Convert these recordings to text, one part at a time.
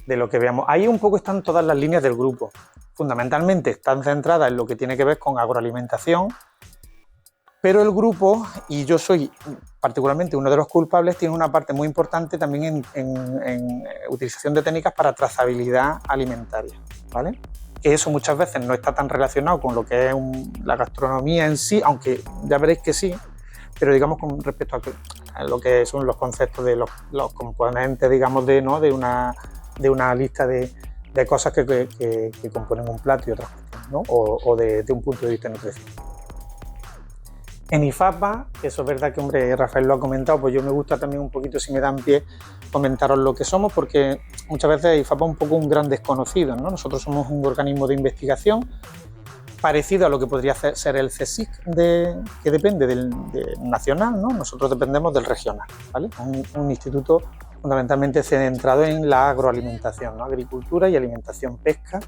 de lo que veamos. Ahí un poco están todas las líneas del grupo. Fundamentalmente están centradas en lo que tiene que ver con agroalimentación, pero el grupo, y yo soy particularmente uno de los culpables, tiene una parte muy importante también en utilización de técnicas para trazabilidad alimentaria, ¿vale? Que eso muchas veces no está tan relacionado con lo que es la gastronomía en sí, aunque ya veréis que sí, pero digamos con respecto a lo que son los conceptos de los componentes, digamos, de una lista de cosas que componen un plato y otras cuestiones, ¿no? O de un punto de vista nutricional. En IFAPA, eso es verdad que, hombre, Rafael lo ha comentado, pues yo me gusta también un poquito, si me dan pie, comentaros lo que somos, porque muchas veces IFAPA es un poco un gran desconocido, ¿no? Nosotros somos un organismo de investigación parecido a lo que podría ser el CSIC, que depende del nacional, ¿no? Nosotros dependemos del regional, ¿vale? Un instituto fundamentalmente centrado en la agroalimentación, ¿no? Agricultura y alimentación, pesca.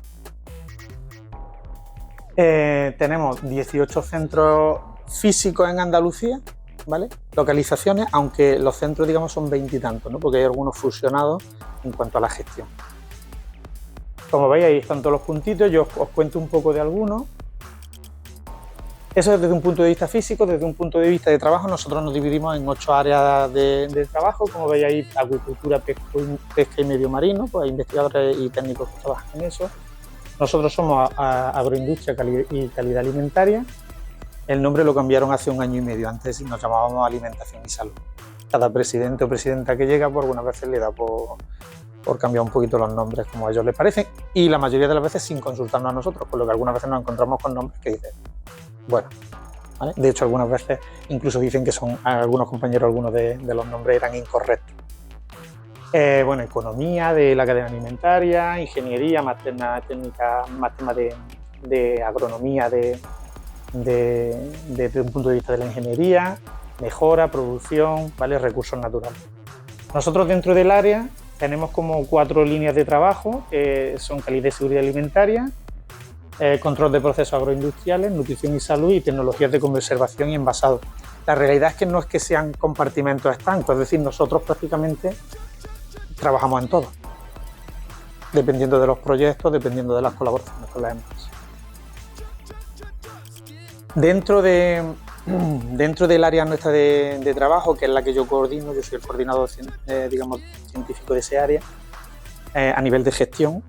Tenemos 18 centros físicos en Andalucía, ¿vale? Localizaciones, aunque los centros, digamos, son 20 y tantos, ¿no? Porque hay algunos fusionados en cuanto a la gestión. Como veis, ahí están todos los puntitos, yo os cuento un poco de algunos. Eso es desde un punto de vista físico. Desde un punto de vista de trabajo, nosotros nos dividimos en 8 áreas de trabajo. Como veis ahí, acuicultura, pesca y medio marino, pues hay investigadores y técnicos que trabajan en eso. Nosotros somos agroindustria y calidad alimentaria. El nombre lo cambiaron hace 1 año y medio, antes nos llamábamos alimentación y salud. Cada presidente o presidenta que llega, pues algunas veces le da por cambiar un poquito los nombres como a ellos les parece, y la mayoría de las veces sin consultarnos a nosotros, por lo que algunas veces nos encontramos con nombres que dicen, bueno, ¿vale? De hecho algunas veces incluso dicen que son, algunos compañeros, algunos de los nombres eran incorrectos. Bueno, economía de la cadena alimentaria, ingeniería, más temas de agronomía desde un punto de vista de la ingeniería, mejora, producción, ¿vale? Recursos naturales. Nosotros dentro del área tenemos como 4 líneas de trabajo, que son calidad y seguridad alimentaria, control de procesos agroindustriales, nutrición y salud y tecnologías de conservación y envasado. La realidad es que no es que sean compartimentos estancos, es decir, nosotros prácticamente trabajamos en todo, dependiendo de los proyectos, dependiendo de las colaboraciones con las empresas. Dentro del área nuestra de trabajo, que es la que yo coordino, yo soy el coordinador digamos, científico de ese área, a nivel de gestión,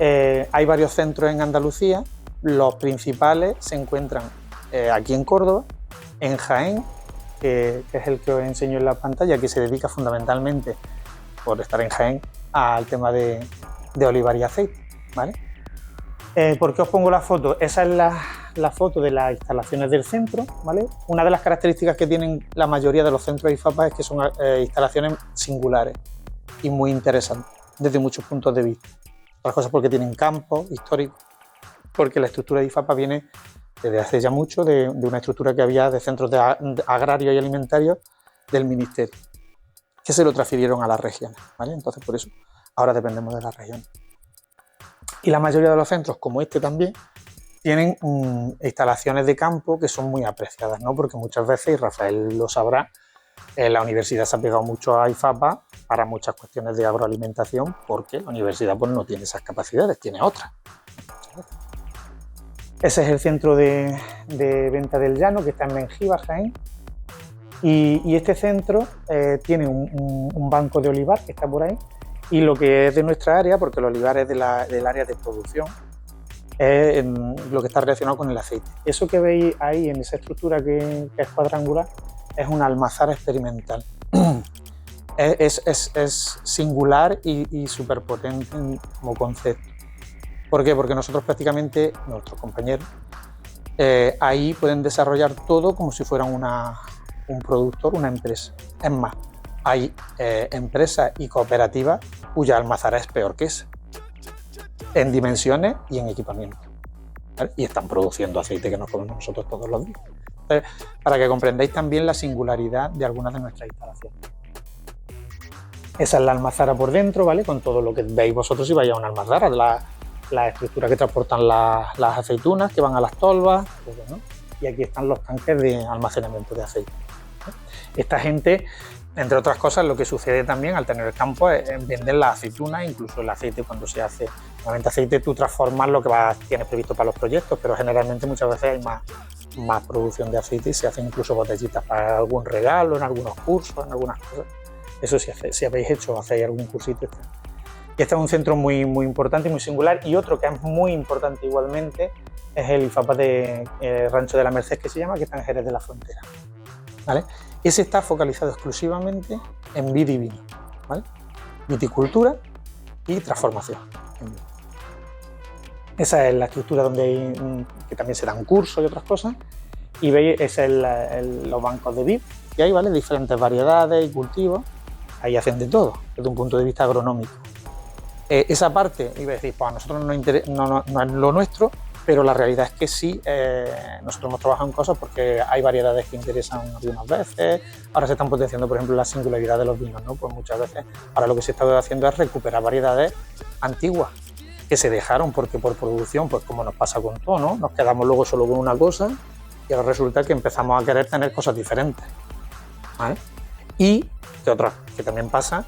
hay varios centros en Andalucía. Los principales se encuentran aquí en Córdoba, en Jaén, que es el que os enseño en la pantalla, que se dedica fundamentalmente, por estar en Jaén, al tema de olivar y aceite, ¿vale? ¿Por qué os pongo la foto? Esa es la foto de las instalaciones del centro, ¿vale? Una de las características que tienen la mayoría de los centros de IFAPA es que son instalaciones singulares y muy interesantes desde muchos puntos de vista. Otras cosas porque tienen campos históricos, porque la estructura de IFAPA viene desde hace ya mucho de una estructura que había de centros agrarios y alimentarios del Ministerio, que se lo transfirieron a las regiones, ¿vale? Entonces, por eso, ahora dependemos de las regiones. Y la mayoría de los centros, como este también, tienen instalaciones de campo que son muy apreciadas, ¿no? Porque muchas veces, y Rafael lo sabrá, la universidad se ha pegado mucho a IFAPA para muchas cuestiones de agroalimentación, porque la universidad pues, no tiene esas capacidades, tiene otras. Ese es el centro de venta del llano, que está en Mengíbar, Jaén. Y este centro tiene un banco de olivar que está por ahí, y lo que es de nuestra área, porque el olivar es del área de producción, es lo que está relacionado con el aceite. Eso que veis ahí en esa estructura que es cuadrangular es una almazara experimental. Es singular y súper potente como concepto. ¿Por qué? Porque nosotros prácticamente, nuestros compañeros, ahí pueden desarrollar todo como si fueran un productor, una empresa. Es más, hay empresas y cooperativas cuya almazara es peor que esa, en dimensiones y en equipamiento, ¿vale? Y están produciendo aceite que nos comemos nosotros todos los días. Entonces, para que comprendáis también la singularidad de algunas de nuestras instalaciones. Esa es la almazara por dentro, ¿vale? Con todo lo que veis vosotros si vais a una almazara, la estructura que transportan las aceitunas que van a las tolvas, ¿no? Y aquí están los tanques de almacenamiento de aceite. Esta gente, entre otras cosas, lo que sucede también al tener el campo es vender la aceituna, incluso el aceite cuando se hace. Normalmente aceite tú transformas lo que tienes previsto para los proyectos, pero generalmente muchas veces hay más producción de aceite y se hacen incluso botellitas para algún regalo, en algunos cursos, en algunas cosas. Eso si habéis hacéis algún cursito. Y este es un centro muy, muy importante y muy singular. Y otro que es muy importante igualmente es el IFAPA de Rancho de la Merced, que se llama, que está en Jerez de la Frontera, ¿vale? Ese está focalizado exclusivamente en vid y vino, ¿vale? Viticultura y transformación. Esa es la estructura donde que también se dan cursos y otras cosas. Y veis, ese es los bancos de vid, y hay, ¿vale?, diferentes variedades y cultivos. Ahí hacen de todo, desde un punto de vista agronómico. Esa parte, iba a decir, pues a nosotros no es lo nuestro, pero la realidad es que sí, nosotros hemos trabajado en cosas porque hay variedades que interesan algunas veces. Ahora se están potenciando, por ejemplo, la singularidad de los vinos, ¿no? Pues muchas veces ahora lo que se está haciendo es recuperar variedades antiguas que se dejaron porque por producción, pues como nos pasa con todo, ¿no? Nos quedamos luego solo con una cosa y ahora resulta que empezamos a querer tener cosas diferentes, ¿vale? Y que también pasa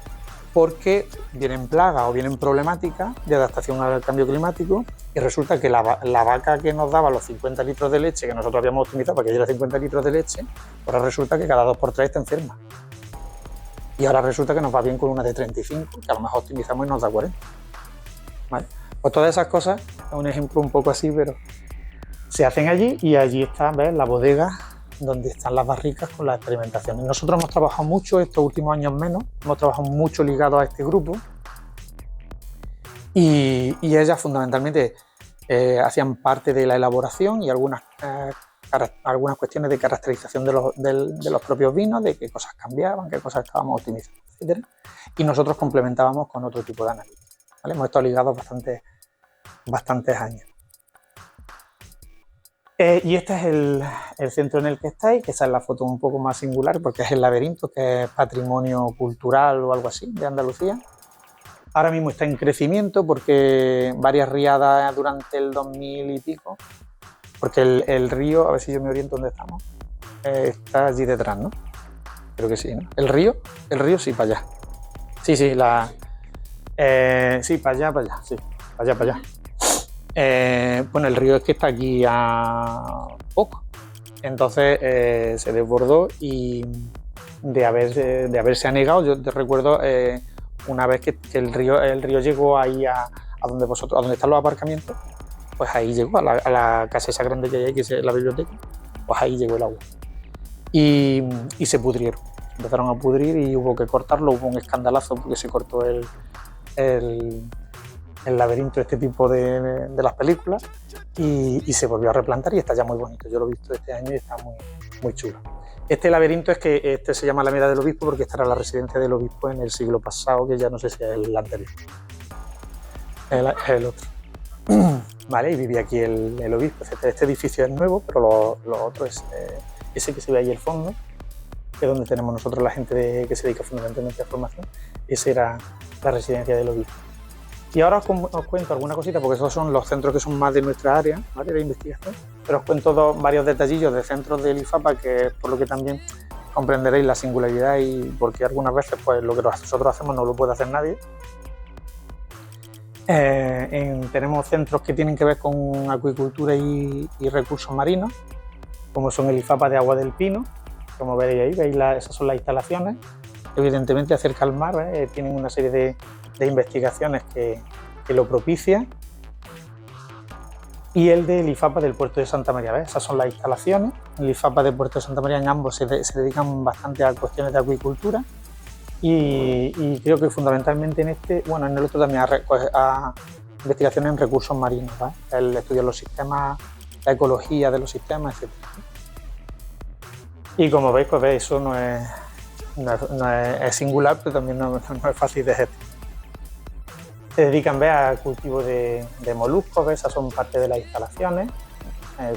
porque vienen plagas o vienen problemáticas de adaptación al cambio climático y resulta que la vaca que nos daba los 50 litros de leche que nosotros habíamos optimizado para que diera 50 litros de leche, ahora resulta que cada 2x3 está enferma. Y ahora resulta que nos va bien con una de 35, que a lo mejor optimizamos y nos da 40. ¿Vale? Pues todas esas cosas, es un ejemplo un poco así, pero se hacen allí y allí está, ¿ves?, la bodega donde están las barricas con las experimentaciones. Nosotros hemos trabajado mucho, estos últimos años menos, hemos trabajado mucho ligados a este grupo y ellas fundamentalmente hacían parte de la elaboración y algunas cuestiones de caracterización de los propios vinos, de qué cosas cambiaban, qué cosas estábamos optimizando, etc. Y nosotros complementábamos con otro tipo de análisis, ¿vale? Hemos estado ligados bastantes años. Y este es el centro en el que estáis, que esa es la foto un poco más singular porque es el laberinto, que es patrimonio cultural o algo así de Andalucía. Ahora mismo está en crecimiento porque varias riadas durante el 2000 y pico, porque el río, a ver si yo me oriento dónde estamos, está allí detrás, ¿no? Creo que sí, ¿no? El río sí, para allá. Sí, sí, sí, para allá, sí, para allá. Bueno, el río es que está aquí a poco, entonces se desbordó y de haberse anegado, yo te recuerdo una vez que el río llegó ahí a donde están los aparcamientos, pues ahí llegó a la casa esa grande que hay ahí, que es la biblioteca, pues ahí llegó el agua y se pudrieron, empezaron a pudrir y hubo que cortarlo, hubo un escandalazo porque se cortó el laberinto, este tipo de las películas, y se volvió a replantar y está ya muy bonito. Yo lo he visto este año y está muy, muy chulo. Este laberinto se llama Alameda del Obispo porque esta era la residencia del obispo en el siglo pasado, que ya no sé si es el anterior. El otro. Vale, y vivía aquí el obispo. Este edificio es nuevo, pero lo otro es ese que se ve ahí al fondo, que es donde tenemos nosotros la gente que se dedica fundamentalmente a formación. Esa era la residencia del obispo. Y ahora os cuento alguna cosita, porque esos son los centros que son más de nuestra área, ¿vale?, de investigación, pero os cuento varios detallillos de centros del IFAPA, que por lo que también comprenderéis la singularidad y porque algunas veces pues lo que nosotros hacemos no lo puede hacer nadie. Tenemos centros que tienen que ver con acuicultura y recursos marinos, como son el IFAPA de Agua del Pino, como veréis ahí, esas son las instalaciones. Evidentemente cerca al mar, tienen una serie de investigaciones que lo propician, y el del IFAPA del Puerto de Santa María, ¿ves? Esas son las instalaciones. El IFAPA del Puerto de Santa María, en ambos se dedican bastante a cuestiones de acuicultura y creo que fundamentalmente en el otro también a investigaciones en recursos marinos, ¿vale? El estudio de los sistemas, la ecología de los sistemas, etc. Y como veis, pues eso no es singular, pero también no es fácil de gestionar. Se dedican a cultivo de moluscos, esas son parte de las instalaciones.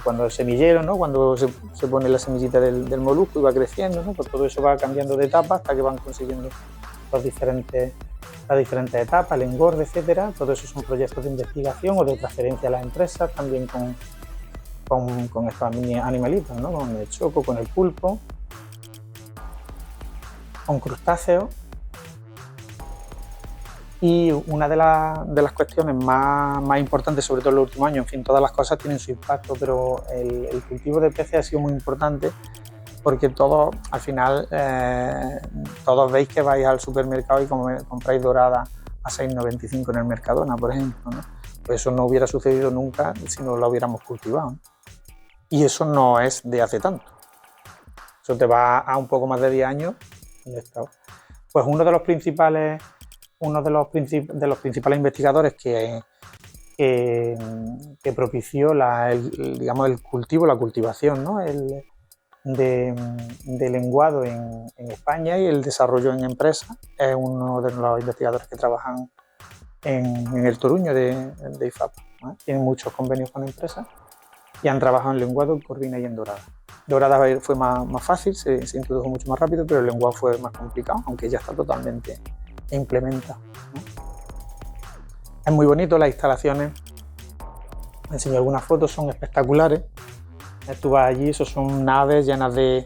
Cuando el semillero, ¿no?, cuando se pone la semillita del molusco y va creciendo, ¿no?, pues todo eso va cambiando de etapa hasta que van consiguiendo las diferentes etapas, el engorde, etcétera. Todo eso son proyectos de investigación o de transferencia a las empresas, también con estos animalitos, ¿no?, con el choco, con el pulpo. con crustáceos. Y una de las cuestiones más importantes, sobre todo en los últimos años, en fin, todas las cosas tienen su impacto, pero el cultivo de peces ha sido muy importante porque todos, al final, todos veis que vais al supermercado y compráis dorada a 6,95 en el Mercadona, por ejemplo, ¿no? Pues eso no hubiera sucedido nunca si no lo hubiéramos cultivado, ¿no? Y eso no es de hace tanto. Eso te va a un poco más de 10 años. Pues uno de los principales investigadores que propició el cultivo, la cultivación, ¿no? de lenguado en España y el desarrollo en empresas, es uno de los investigadores que trabajan en el Toruño de IFAPA, ¿no? Tienen muchos convenios con empresas y han trabajado en lenguado, en corvina y en dorada. Dorada fue más fácil, se introdujo mucho más rápido, pero el lenguado fue más complicado, aunque ya está totalmente implementado, ¿no? Es muy bonito, las instalaciones, me enseño algunas fotos, son espectaculares. Tú vas allí, eso son naves llenas de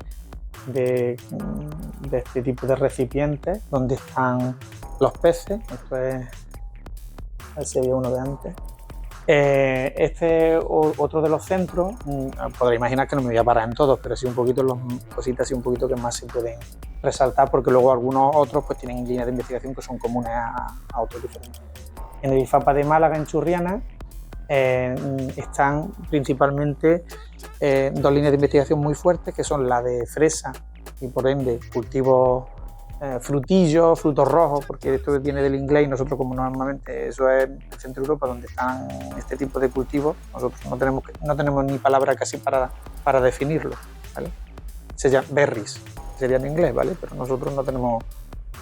este tipo de recipientes donde están los peces. Esto es, a ver si había uno de antes. Este otro de los centros, podréis imaginar que no me voy a parar en todos, pero sí un poquito las cositas y un poquito que más se pueden resaltar, porque luego algunos otros pues tienen líneas de investigación que son comunes a otros diferentes. En el IFAPA de Málaga, en Churriana, están principalmente dos líneas de investigación muy fuertes, que son la de fresa y por ende cultivos frutillos, frutos rojos, porque esto viene del inglés y nosotros, como normalmente eso es en Centro Europa donde están este tipo de cultivos, nosotros no tenemos ni palabra casi para definirlo, ¿vale? Se llama berries, sería en inglés, ¿vale? Pero nosotros no tenemos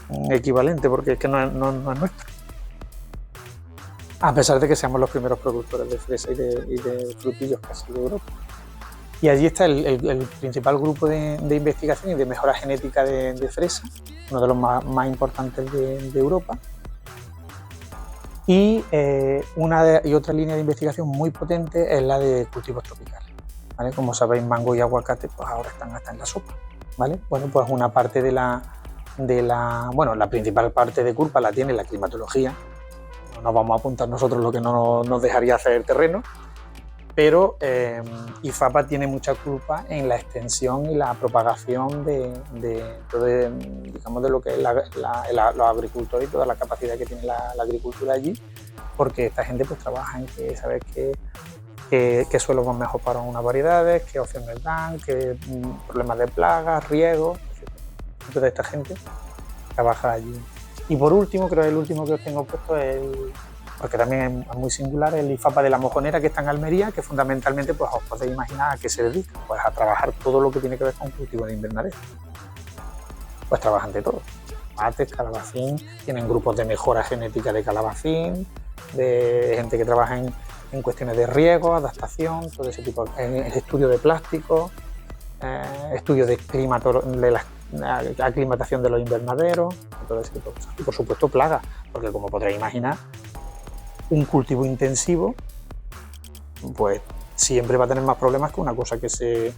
un equivalente porque es que no es nuestro. A pesar de que seamos los primeros productores de fresa y de frutillos casi de Europa. Y allí está el principal grupo de investigación y de mejora genética de fresa, uno de los más importantes de Europa. Y otra línea de investigación muy potente es la de cultivos tropicales, ¿vale? Como sabéis, mango y aguacate pues ahora están hasta en la sopa, ¿vale? Bueno, pues una parte la principal parte de culpa la tiene la climatología. No nos vamos a apuntar nosotros lo que no nos dejaría hacer el terreno, pero IFAPA tiene mucha culpa en la extensión y la propagación de lo que es los agricultores y toda la capacidad que tiene la agricultura allí, porque esta gente pues trabaja en que saber qué suelos van mejor para unas variedades, qué opciones dan, qué problemas de plagas, riegos, etc. Entonces esta gente trabaja allí. Y por último, creo que el último que os tengo puesto es porque también es muy singular, el IFAPA de la Mojonera, que está en Almería, que fundamentalmente pues os podéis imaginar a qué se dedica, pues a trabajar todo lo que tiene que ver con cultivo de invernadero. Pues trabajan de todo, tomates, calabacín, tienen grupos de mejora genética de calabacín, de gente que trabaja en cuestiones de riego, adaptación, todo ese tipo de estudio de plásticos, estudio de la aclimatación de los invernaderos, todo ese tipo de cosas. Y por supuesto plagas, porque como podréis imaginar, un cultivo intensivo pues siempre va a tener más problemas que una cosa que se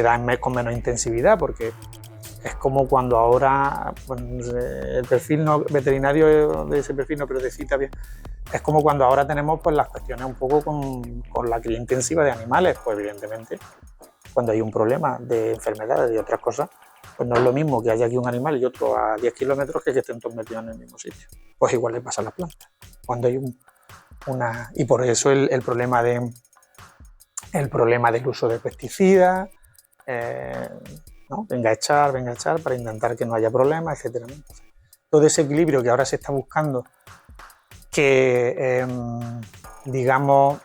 da con menos intensividad, porque es como cuando ahora, bueno, el perfil no veterinario de ese perfil no, pero de cita bien, es como cuando ahora tenemos pues las cuestiones un poco con la cría intensiva de animales, pues evidentemente cuando hay un problema de enfermedades y otras cosas, pues no es lo mismo que haya aquí un animal y otro a 10 kilómetros que estén todos metidos en el mismo sitio. Pues igual le pasa a las plantas. Cuando hay y por eso el problema del uso de pesticidas, ¿no? Venga a echar para intentar que no haya problemas, etc. Todo ese equilibrio que ahora se está buscando, que digamos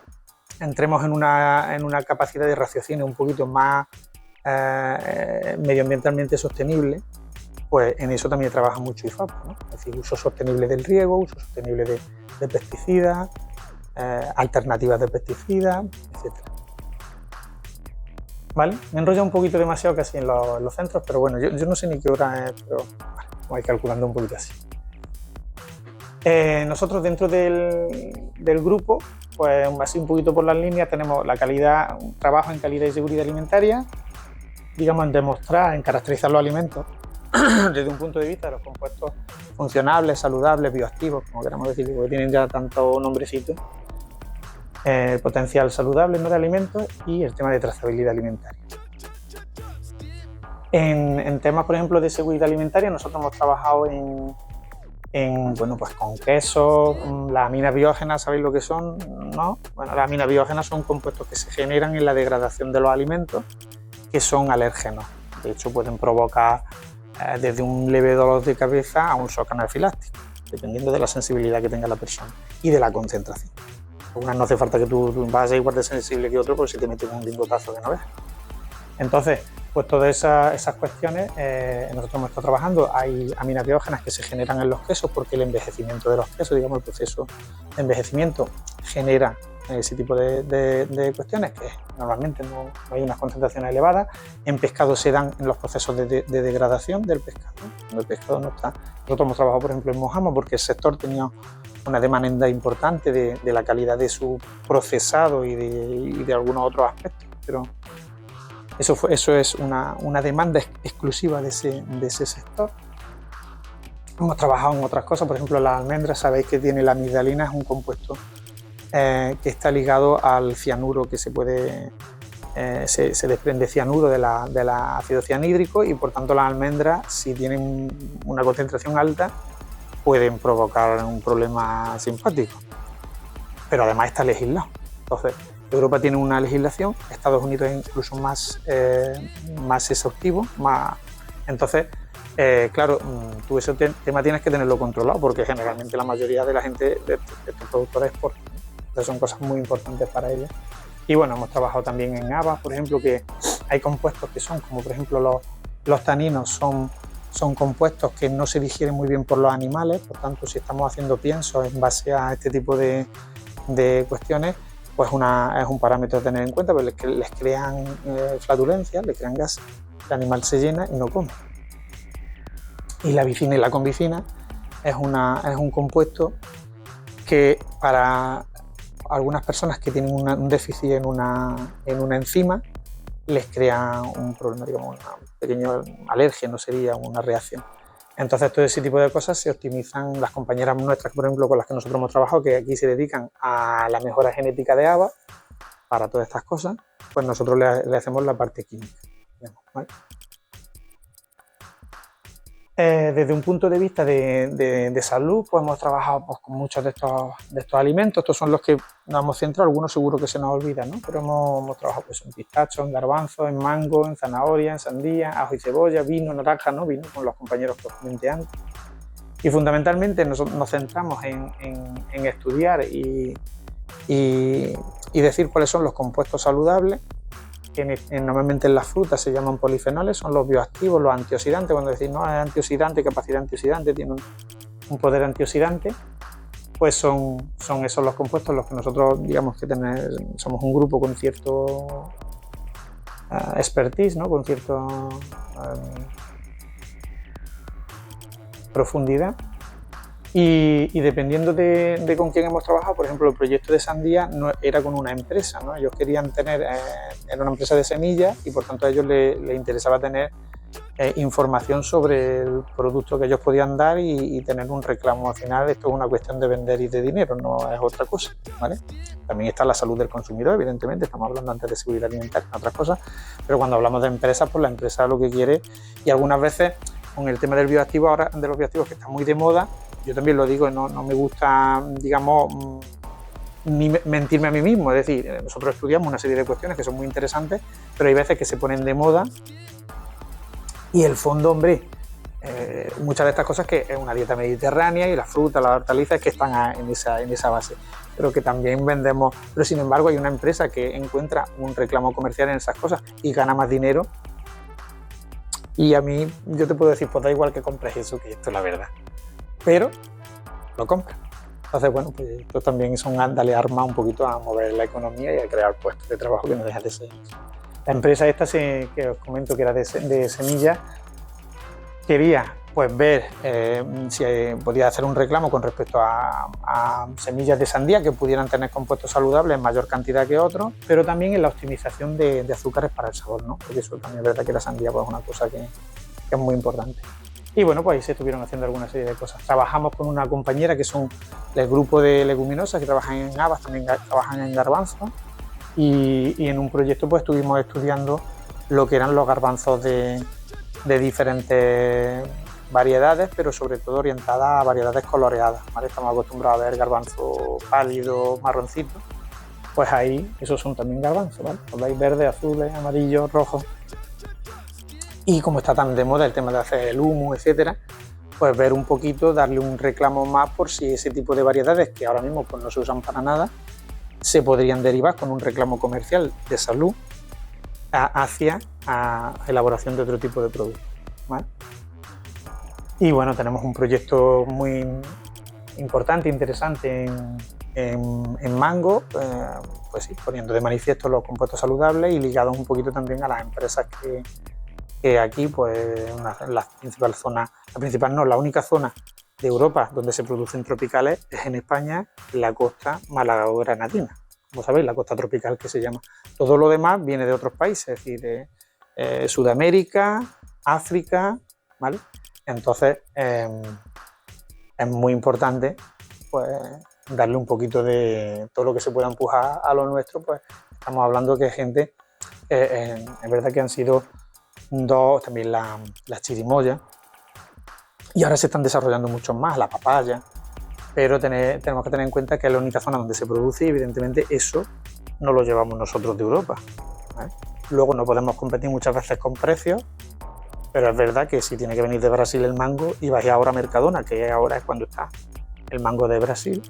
entremos en una capacidad de raciocinio un poquito más medioambientalmente sostenible, pues en eso también trabaja mucho IFAPA, ¿no? Es decir, uso sostenible del riego, uso sostenible de pesticidas, alternativas de pesticidas, etc. ¿Vale? Me he enrollado un poquito demasiado casi en los centros, pero bueno, yo no sé ni qué hora es, pero vale, voy calculando un poquito así. Nosotros dentro del grupo, pues así un poquito por las líneas, tenemos la calidad, un trabajo en calidad y seguridad alimentaria, digamos en demostrar, en caracterizar los alimentos desde un punto de vista de los compuestos funcionables, saludables, bioactivos, como queramos decir, porque tienen ya tanto nombrecito, el potencial saludable, ¿no?, de alimentos, y el tema de trazabilidad alimentaria. En temas, por ejemplo, de seguridad alimentaria, nosotros hemos trabajado bueno, pues con quesos, las aminas biógenas, ¿sabéis lo que son?, ¿no? Bueno, las aminas biógenas son compuestos que se generan en la degradación de los alimentos, que son alérgenos. De hecho, pueden provocar desde un leve dolor de cabeza a un shock anafiláctico, dependiendo de la sensibilidad que tenga la persona y de la concentración. Unas no hace falta que tú vas a ser igual de sensible que otro, porque si te metes un lingotazo que no ves. Entonces, pues todas esas cuestiones nosotros hemos estado trabajando. Hay aminas biógenas que se generan en los quesos porque el envejecimiento de los quesos, digamos, el proceso de envejecimiento genera ese tipo de cuestiones que normalmente no hay unas concentraciones elevadas. En pescado se dan en los procesos de degradación del pescado. Cuando el pescado no está. Nosotros hemos trabajado, por ejemplo, en Mojama porque el sector tenía una demanda importante de la calidad de su procesado y de algunos otros aspectos, pero eso es una demanda exclusiva de ese sector. Hemos trabajado en otras cosas, por ejemplo, las almendras, sabéis que tiene la amigdalina, es un compuesto que está ligado al cianuro, que se desprende cianuro de la ácido cianhídrico, y por tanto las almendras, si tienen una concentración alta, pueden provocar un problema simpático, pero además está legislado. Entonces, Europa tiene una legislación, Estados Unidos es incluso más exhaustivo, entonces, claro, tú ese tema tienes que tenerlo controlado, porque generalmente la mayoría de la gente de estos productores exportan. Entonces son cosas muy importantes para ellos. Y bueno, hemos trabajado también en habas, por ejemplo, que hay compuestos que son, como por ejemplo los taninos, son compuestos que no se digieren muy bien por los animales, por tanto, si estamos haciendo piensos en base a este tipo de cuestiones, pues es un parámetro a tener en cuenta, porque les crean flatulencias, les crean gas, el animal se llena y no come. Y la vicina y la convicina es un compuesto que para algunas personas que tienen un déficit en una enzima les crea un problema, digamos, una pequeña alergia, no sería una reacción. Entonces, todo ese tipo de cosas se optimizan. Las compañeras nuestras, por ejemplo, con las que nosotros hemos trabajado, que aquí se dedican a la mejora genética de habas, para todas estas cosas, pues nosotros le hacemos la parte química, digamos, ¿vale? Desde un punto de vista de salud, pues hemos trabajado pues, con muchos de estos alimentos. Estos son los que nos hemos centrado, algunos seguro que se nos olvidan, ¿no? Pero hemos trabajado pues, en pistacho, en garbanzo, en mango, en zanahoria, en sandía, ajo y cebolla, vino, naranja, ¿no? Vino con los compañeros que os comenté antes. Y fundamentalmente nos centramos en estudiar y decir cuáles son los compuestos saludables, que normalmente en las frutas se llaman polifenoles, son los bioactivos, los antioxidantes. Cuando decís, no, es antioxidante, capacidad antioxidante, tiene un poder antioxidante, pues son esos los compuestos los que nosotros, digamos que somos un grupo con cierto expertise, ¿no? Con cierta profundidad. Y dependiendo de con quién hemos trabajado, por ejemplo, el proyecto de sandía no era con una empresa, ¿no? Ellos querían tener, era una empresa de semillas, y por tanto a ellos les interesaba tener información sobre el producto que ellos podían dar y tener un reclamo. Al final esto es una cuestión de vender y de dinero, no es otra cosa, ¿vale? También está la salud del consumidor, evidentemente, estamos hablando antes de seguridad alimentaria, otras cosas, pero cuando hablamos de empresas, pues la empresa lo que quiere, y algunas veces con el tema del bioactivo, ahora de los bioactivos que está muy de moda, yo también lo digo, no me gusta, digamos, ni mentirme a mí mismo. Es decir, nosotros estudiamos una serie de cuestiones que son muy interesantes, pero hay veces que se ponen de moda y el fondo, hombre, muchas de estas cosas que es una dieta mediterránea y las frutas, las hortalizas que están en esa base, pero que también vendemos. Pero sin embargo hay una empresa que encuentra un reclamo comercial en esas cosas y gana más dinero, y a mí, yo te puedo decir, pues da igual que compres eso, que esto es la verdad, pero lo compras. Entonces, bueno, pues esto también son darle arma un poquito a mover la economía y a crear puestos de trabajo, que no deja de ser. La empresa esta que os comento, que era de semillas, quería pues ver si podía hacer un reclamo con respecto a semillas de sandía que pudieran tener compuestos saludables en mayor cantidad que otros, pero también en la optimización de azúcares para el sabor, ¿no? Porque eso también es verdad que la sandía pues, es una cosa que es muy importante. Y bueno, pues ahí se estuvieron haciendo alguna serie de cosas. Trabajamos con una compañera que son del grupo de leguminosas que trabajan en habas, también trabajan en garbanzos, y en un proyecto pues estuvimos estudiando lo que eran los garbanzos de diferentes variedades, pero sobre todo orientadas a variedades coloreadas, ¿vale? Estamos acostumbrados a ver garbanzos pálidos, marroncitos, pues ahí esos son también garbanzos, ¿vale? Los veis verdes, azules, amarillos, rojos. Y como está tan de moda el tema de hacer el humus, etcétera, pues ver un poquito, darle un reclamo más por si ese tipo de variedades que ahora mismo pues no se usan para nada, se podrían derivar con un reclamo comercial de salud hacia elaboración de otro tipo de productos, ¿vale? Y bueno, tenemos un proyecto muy importante, interesante en mango, pues sí, poniendo de manifiesto los compuestos saludables y ligados un poquito también a las empresas que aquí, pues la principal zona, la única zona de Europa donde se producen tropicales es en España, en la costa málago-granadina, como sabéis, la costa tropical que se llama. Todo lo demás viene de otros países, es decir, Sudamérica, África, ¿vale? Entonces es muy importante pues darle un poquito de todo lo que se pueda empujar a lo nuestro, pues estamos hablando que gente, es verdad que han sido dos, también las chirimoyas, y ahora se están desarrollando muchos más, la papaya, pero tenemos que tener en cuenta que es la única zona donde se produce y evidentemente eso no lo llevamos nosotros de Europa, ¿vale? Luego no podemos competir muchas veces con precios, pero es verdad que si tiene que venir de Brasil el mango y vais ahora a Mercadona, que ahora es cuando está el mango de Brasil,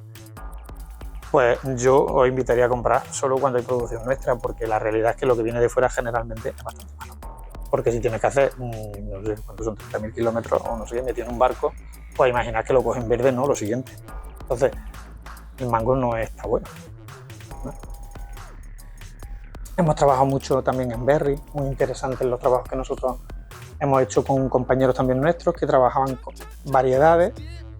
pues yo os invitaría a comprar solo cuando hay producción nuestra, porque la realidad es que lo que viene de fuera generalmente es bastante malo. Porque si tienes que hacer, no sé cuántos son, 30.000 kilómetros o no sé qué, metido en un barco, pues imaginad que lo cogen verde, no, lo siguiente. Entonces, el mango no está bueno, ¿no? Hemos trabajado mucho también en berry, muy interesantes los trabajos que nosotros hemos hecho con compañeros también nuestros que trabajaban con variedades.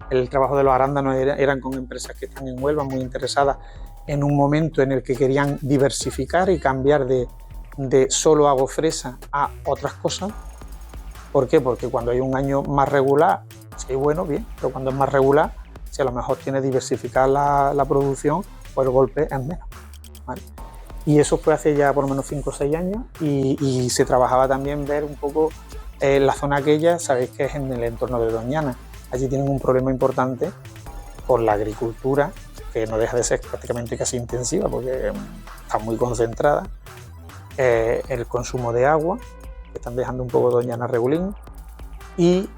El trabajo de los arándanos eran con empresas que están en Huelva, muy interesadas en un momento en el que querían diversificar y cambiar de solo hago fresa a otras cosas. ¿Por qué? Porque cuando hay un año más regular, sí, bueno, bien, pero cuando es más regular, si a lo mejor tienes diversificar la producción, pues el golpe es menos, ¿vale? Y eso fue hace ya por lo menos 5 o 6 años y se trabajaba también ver un poco la zona aquella, sabéis que es en el entorno de Doñana. Allí tienen un problema importante por la agricultura, que no deja de ser prácticamente casi intensiva porque está muy concentrada. El consumo de agua, que están dejando un poco Doñana regulín, y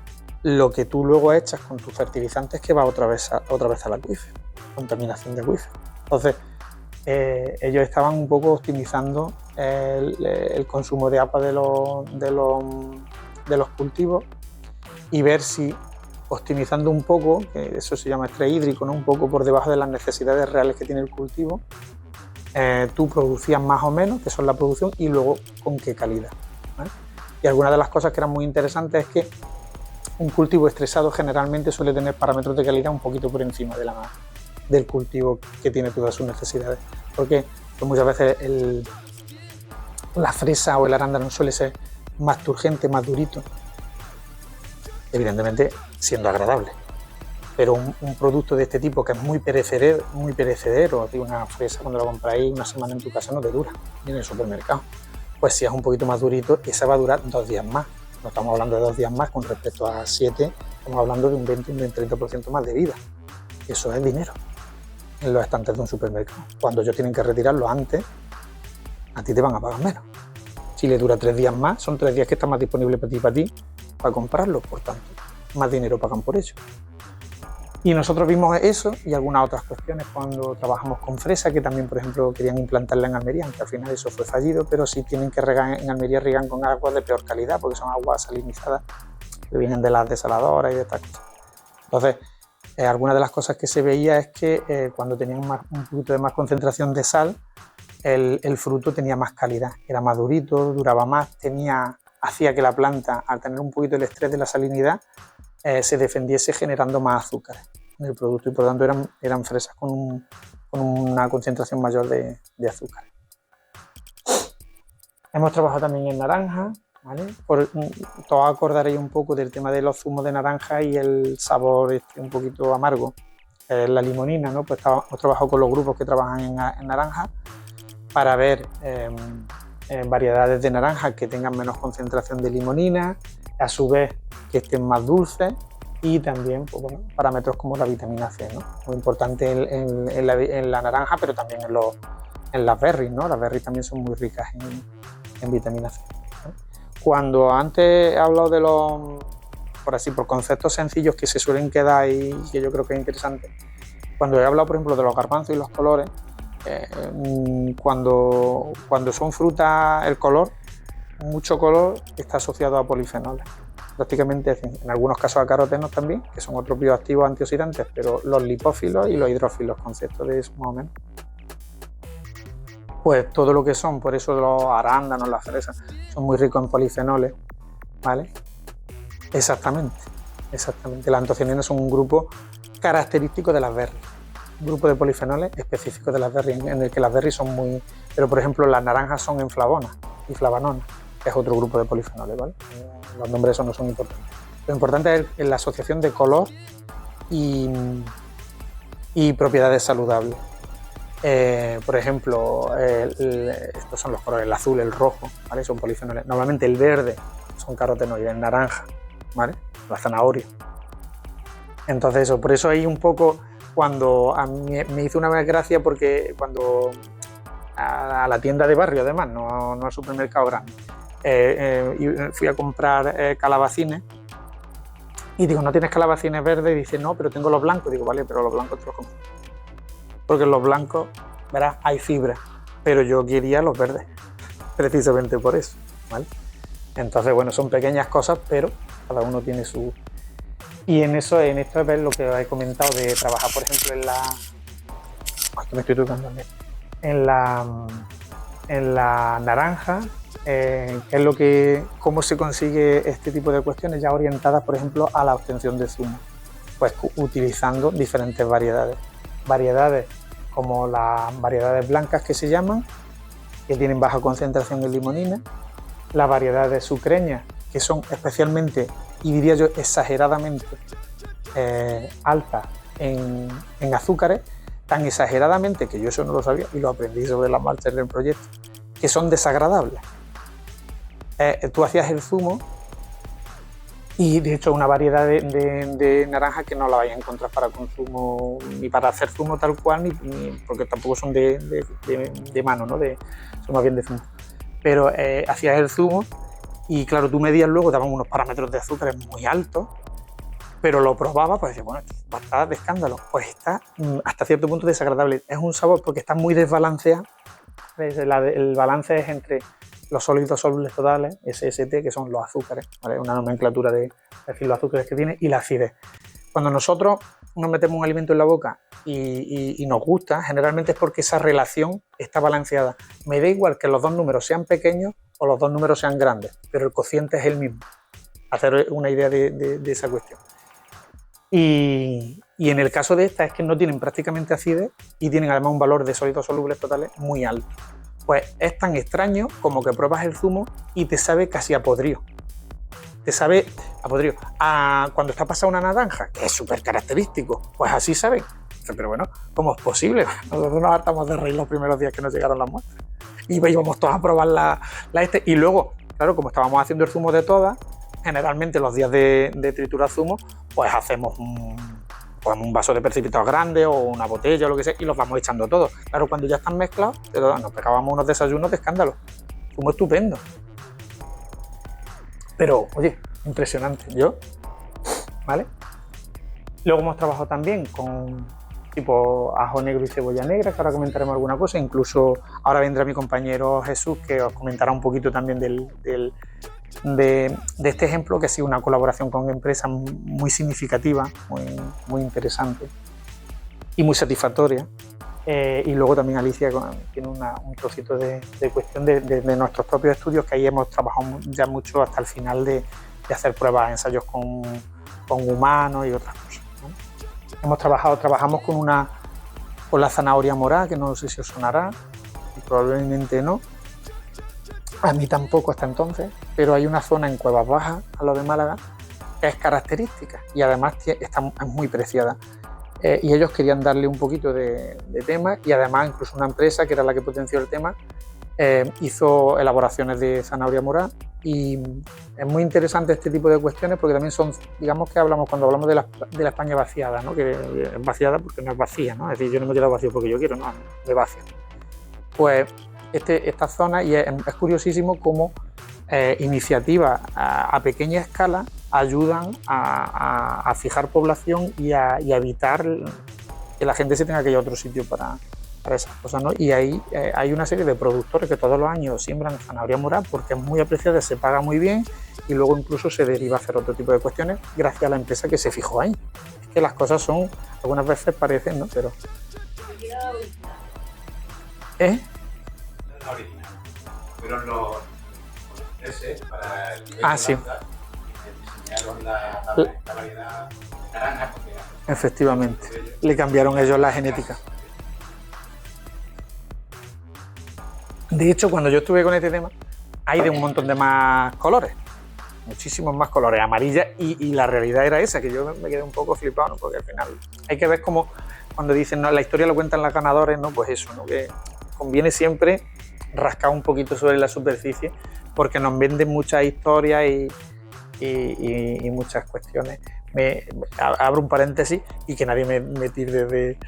lo que tú luego echas con tus fertilizantes que va otra vez al acuífero, contaminación de acuífero. Entonces, ellos estaban un poco optimizando el consumo de agua de los cultivos y ver si optimizando un poco, que eso se llama estrés hídrico, ¿no? Un poco por debajo de las necesidades reales que tiene el cultivo, tú producías más o menos, que son la producción, y luego con qué calidad, ¿vale? Y alguna de las cosas que eran muy interesantes es que un cultivo estresado generalmente suele tener parámetros de calidad un poquito por encima del cultivo que tiene todas sus necesidades, porque pues muchas veces la fresa o el arándano suele ser más turgente, más durito, evidentemente siendo agradable. Pero un producto de este tipo que es muy perecedero, una fresa cuando la compráis una semana en tu casa no te dura, ni en el supermercado. Pues si es un poquito más durito, esa va a durar 2 días más. No estamos hablando de 2 días más con respecto a 7, estamos hablando de un 20 un 30% más de vida. Eso es dinero en los estantes de un supermercado. Cuando ellos tienen que retirarlo antes, a ti te van a pagar menos. Si le dura 3 días más, son 3 días que está más disponible para ti, para comprarlo, por tanto, más dinero pagan por ello. Y nosotros vimos eso y algunas otras cuestiones cuando trabajamos con fresa, que también, por ejemplo, querían implantarla en Almería, aunque al final eso fue fallido, pero sí tienen que regar en Almería, riegan con aguas de peor calidad, porque son aguas salinizadas que vienen de las desaladoras y de estas cosas. Entonces, alguna de las cosas que se veía es que cuando tenían un poquito de más concentración de sal, el fruto tenía más calidad, era más durito, duraba más, hacía que la planta, al tener un poquito el estrés de la salinidad, se defendiese generando más azúcar en el producto y por lo tanto eran fresas con una concentración mayor de azúcar. Hemos trabajado también en naranja, ¿vale? Todos acordaréis un poco del tema de los zumos de naranja y el sabor un poquito amargo, la limonina, ¿no? Pues hemos trabajado con los grupos que trabajan en naranja para ver variedades de naranja que tengan menos concentración de limonina, a su vez que estén más dulces, y también pues, bueno, parámetros como la vitamina C, ¿no? Muy importante en la naranja, pero también en las berries, ¿no? Las berries también son muy ricas en vitamina C, ¿no? Cuando antes he hablado de los, por conceptos sencillos que se suelen quedar y que yo creo que es interesante, cuando he hablado, por ejemplo, de los garbanzos y los colores, cuando son frutas, el color, mucho color está asociado a polifenoles. Prácticamente en algunos casos a carotenos también, que son otros bioactivos antioxidantes, pero los lipófilos y los hidrófilos, conceptos de eso más o menos. Pues todo lo que son, por eso los arándanos, las fresas, son muy ricos en polifenoles, ¿vale? Exactamente. Las antocianinas son un grupo característico de las berries, un grupo de polifenoles específicos de las berries, en el que las berries son muy... Pero por ejemplo las naranjas son en flavonas y flavanonas, que es otro grupo de polifenoles, ¿vale? Los nombres esos no son importantes. Lo importante es la asociación de color y propiedades saludables. Por ejemplo, estos son los colores, el azul, el rojo, ¿vale? Son polifenoles. Normalmente el verde son carotenoides, el naranja, ¿vale? La zanahoria. Entonces por eso hay un poco, cuando a mí me hizo una gracia, porque cuando a la tienda de barrio, además, no al supermercado grande, fui a comprar calabacines y digo, ¿no tienes calabacines verdes? Y dice, no, pero tengo los blancos. Digo, vale, pero los blancos te los compro, porque en los blancos, verás, hay fibra, pero yo quería los verdes, precisamente por eso, ¿vale? Entonces, bueno, son pequeñas cosas, pero cada uno tiene su... Y en esto es ver lo que he comentado de trabajar, por ejemplo, me estoy tocando en la naranja, cómo se consigue este tipo de cuestiones ya orientadas, por ejemplo, a la obtención de zumo, pues utilizando diferentes variedades como las variedades blancas, que se llaman, que tienen baja concentración en limonina, las variedades sucreñas, que son especialmente, y diría yo exageradamente, altas en azúcares, tan exageradamente que yo eso no lo sabía y lo aprendí sobre la marcha en el proyecto, que son desagradables. Tú hacías el zumo y de hecho una variedad de naranja que no la vais a encontrar para consumo, ni para hacer zumo tal cual, ni porque tampoco son de mano, ¿no? Son más bien de zumo. Pero hacías el zumo y claro, tú medías luego, daban unos parámetros de azúcares muy altos, pero lo probabas, pues decías, bueno, esto va a estar de escándalo. Pues está hasta cierto punto desagradable. Es un sabor porque está muy desbalanceado. El balance es entre los sólidos solubles totales, SST, que son los azúcares, ¿vale? Una nomenclatura de decir los azúcares que tiene, y la acidez. Cuando nosotros nos metemos un alimento en la boca y nos gusta, generalmente es porque esa relación está balanceada. Me da igual que los dos números sean pequeños o los dos números sean grandes, pero el cociente es el mismo. Hacer una idea de esa cuestión. Y en el caso de esta es que no tienen prácticamente acidez y tienen además un valor de sólidos solubles totales muy alto. Pues es tan extraño como que pruebas el zumo y te sabe casi a podrido. Te sabe a podrido. Cuando está pasada una naranja, que es súper característico, pues así sabe. Pero bueno, ¿cómo es posible? Nosotros nos hartamos de reír los primeros días que nos llegaron las muestras. Y íbamos todos a probar la y luego, claro, como estábamos haciendo el zumo de todas, generalmente los días de triturar zumo, pues hacemos un vaso de precipitados grande o una botella o lo que sea y los vamos echando todos. Claro, cuando ya están mezclados, nos pegábamos unos desayunos de escándalo. Zumo estupendo. Pero, oye, impresionante. ¿Vale? Luego hemos trabajado también con tipo ajo negro y cebolla negra, que ahora comentaremos alguna cosa. Incluso ahora vendrá mi compañero Jesús, que os comentará un poquito también de este ejemplo, que ha sido una colaboración con empresas muy significativa, muy interesante y muy satisfactoria. Y luego también Alicia tiene un trocito de cuestión de nuestros propios estudios, que ahí hemos trabajado ya mucho hasta el final de hacer pruebas, ensayos con humanos y otras cosas, ¿no? Trabajamos con la zanahoria morada, que no sé si os sonará, probablemente no, a mí tampoco hasta entonces. pero hay una zona en Cuevas Bajas, a lo de Málaga, que es característica y además es muy preciada. Y ellos querían darle un poquito de tema y además incluso una empresa que era la que potenció el tema hizo elaboraciones de zanahoria morada y es muy interesante este tipo de cuestiones porque también son, digamos que cuando hablamos de la España vaciada, ¿no? Que es vaciada porque no es vacía, ¿no? Es decir, yo no me he quedado vacío porque yo quiero, no, me vacío. Pues esta zona, y es curiosísimo cómo iniciativas a pequeña escala ayudan a fijar población y a evitar que la gente se tenga que ir a otro sitio para esas cosas, ¿no? Y ahí hay una serie de productores que todos los años siembran zanahoria morada porque es muy apreciada, se paga muy bien y luego incluso se deriva a hacer otro tipo de cuestiones gracias a la empresa que se fijó ahí. Es que las cosas son, algunas veces parecen, ¿no? Pero... ¿Eh? No es original. Fueron los para el sí. Diseñaron la variedad naranja. Efectivamente. Le cambiaron ellos la genética. De hecho, cuando yo estuve con este tema, hay de un montón de más colores, muchísimos más colores, amarillas, y la realidad era esa, que yo me quedé un poco flipado, ¿no? Porque al final hay que ver cómo, cuando dicen, no, la historia lo cuentan los ganadores, ¿no? Pues eso, ¿no? Que conviene siempre rascar un poquito sobre la superficie, porque nos venden muchas historias y muchas cuestiones. Abro un paréntesis y que nadie me tire de...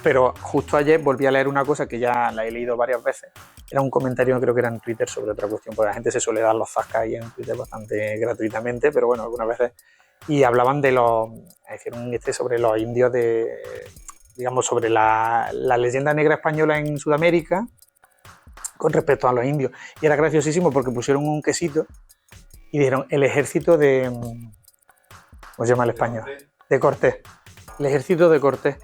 Pero justo ayer volví a leer una cosa que ya la he leído varias veces. Era un comentario, creo que era en Twitter, sobre otra cuestión, porque la gente se suele dar los zascas ahí en Twitter bastante gratuitamente, pero bueno, algunas veces. Y hablaban de sobre los indios digamos, sobre la leyenda negra española en Sudamérica con respecto a los indios. Y era graciosísimo porque pusieron un quesito y dijeron el ejército de... ¿Cómo se llama el español? De Cortés. El ejército de Cortés.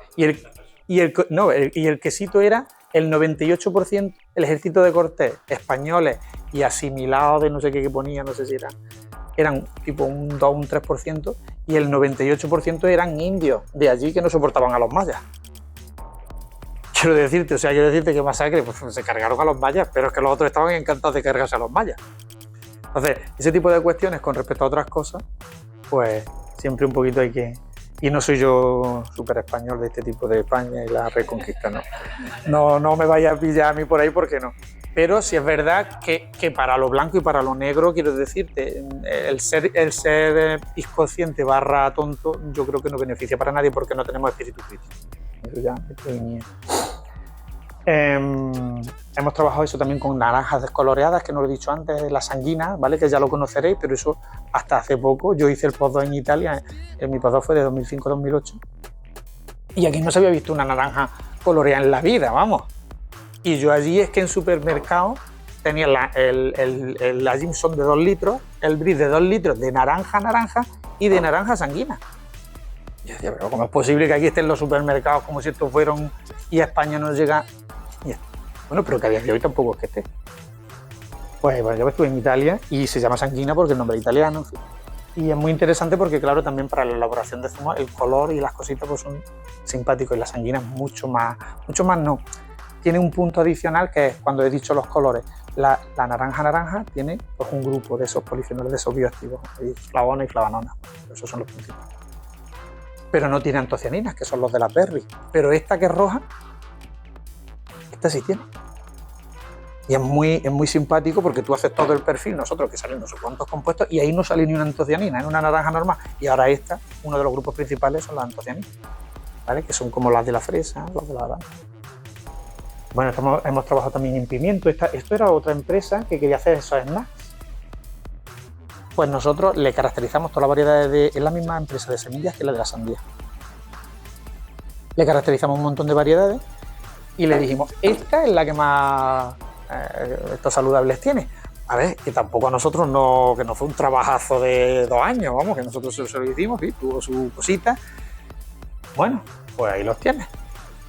Y el quesito era el 98%, el ejército de Cortés, españoles y asimilados de no sé qué que ponía, no sé si eran tipo un 2 o un 3%, y el 98% eran indios de allí que no soportaban a los mayas. Quiero decirte que masacre, pues se cargaron a los mayas, pero es que los otros estaban encantados de cargarse a los mayas. Entonces, ese tipo de cuestiones con respecto a otras cosas, pues siempre un poquito hay que... Y no soy yo súper español de este tipo de España y la reconquista, ¿no? No me vaya a pillar a mí por ahí porque no. Pero sí es verdad que para lo blanco y para lo negro, quiero decirte, el ser inconsciente / tonto, yo creo que no beneficia para nadie porque no tenemos espíritu crítico. Eso ya estoy mío. Hemos trabajado eso también con naranjas descoloreadas, que no lo he dicho antes, la sanguina, ¿vale? Que ya lo conoceréis, pero eso hasta hace poco. Yo hice el postdoc en Italia, mi postdoc fue de 2005-2008, y aquí no se había visto una naranja coloreada en la vida, vamos. Y yo allí es que en supermercado tenía la Jameson de 2 litros, el Bris de 2 litros de naranja y de naranja sanguina. Y yo decía, pero ¿cómo es posible que aquí estén los supermercados como si estos fueron y a España no llega? Bueno, pero que a día de hoy tampoco es que esté. Pues bueno, yo estuve en Italia y se llama sanguina porque el nombre es italiano, en fin. Y es muy interesante porque, claro, también para la elaboración de zumo el color y las cositas pues son simpáticos, y la sanguina es mucho más no. Tiene un punto adicional que es, cuando he dicho los colores, la naranja tiene pues un grupo de esos polifenoles, de esos bioactivos, flavones y flavanonas, esos son los principales. Pero no tiene antocianinas, que son los de las berries. Pero esta que es roja, esta sí tiene. Y es muy simpático porque tú haces todo el perfil, nosotros que salen no sé cuántos compuestos, y ahí no sale ni una antocianina, en una naranja normal. Y ahora uno de los grupos principales son las antocianinas, ¿vale? Que son como las de la fresa, las de la naranja. Bueno, hemos trabajado también en pimiento. Esto era otra empresa que quería hacer esos snacks. Pues nosotros le caracterizamos todas las variedades es la misma empresa de semillas que la de la sandía. Le caracterizamos un montón de variedades y le dijimos, esta es la que más estos saludables tiene. A ver, que tampoco a nosotros que no fue un trabajazo de 2 años, vamos, que nosotros se lo hicimos, ¿sí? Tuvo su cosita. Bueno, pues ahí los tienes.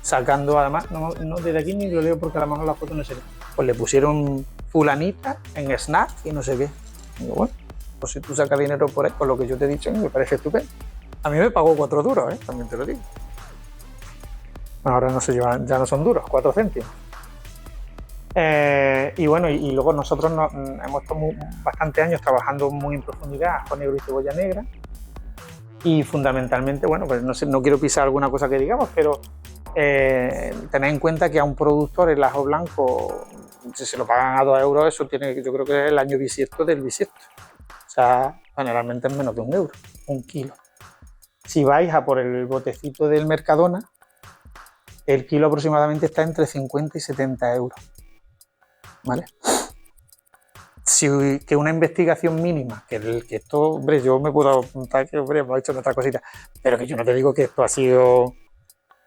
Sacando además, no desde aquí ni lo leo porque a lo mejor la foto no sé qué. Pues le pusieron fulanita en snack y no sé qué. Y digo, bueno, pues si tú sacas dinero por ahí, por lo que yo te he dicho, me parece estupendo. A mí me pagó 4 duros, también te lo digo. Bueno, ahora no se llevan, ya no son duros, 4 céntimos. Y bueno, y luego nosotros hemos estado bastantes años trabajando muy en profundidad ajo negro y cebolla negra. Y fundamentalmente, bueno, pues no sé, no quiero pisar alguna cosa que digamos, pero tened en cuenta que a un productor el ajo blanco, si se lo pagan a 2 euros, eso tiene, yo creo que es el año bisiesto del bisiesto. O sea, generalmente es menos de 1 euro, 1 kilo. Si vais a por el botecito del Mercadona, el kilo aproximadamente está entre 50 y 70 euros. ¿Vale? Que una investigación mínima, que esto, hombre, yo me puedo apuntar que, hombre, hemos hecho otra cosita, pero que yo no te digo que esto ha sido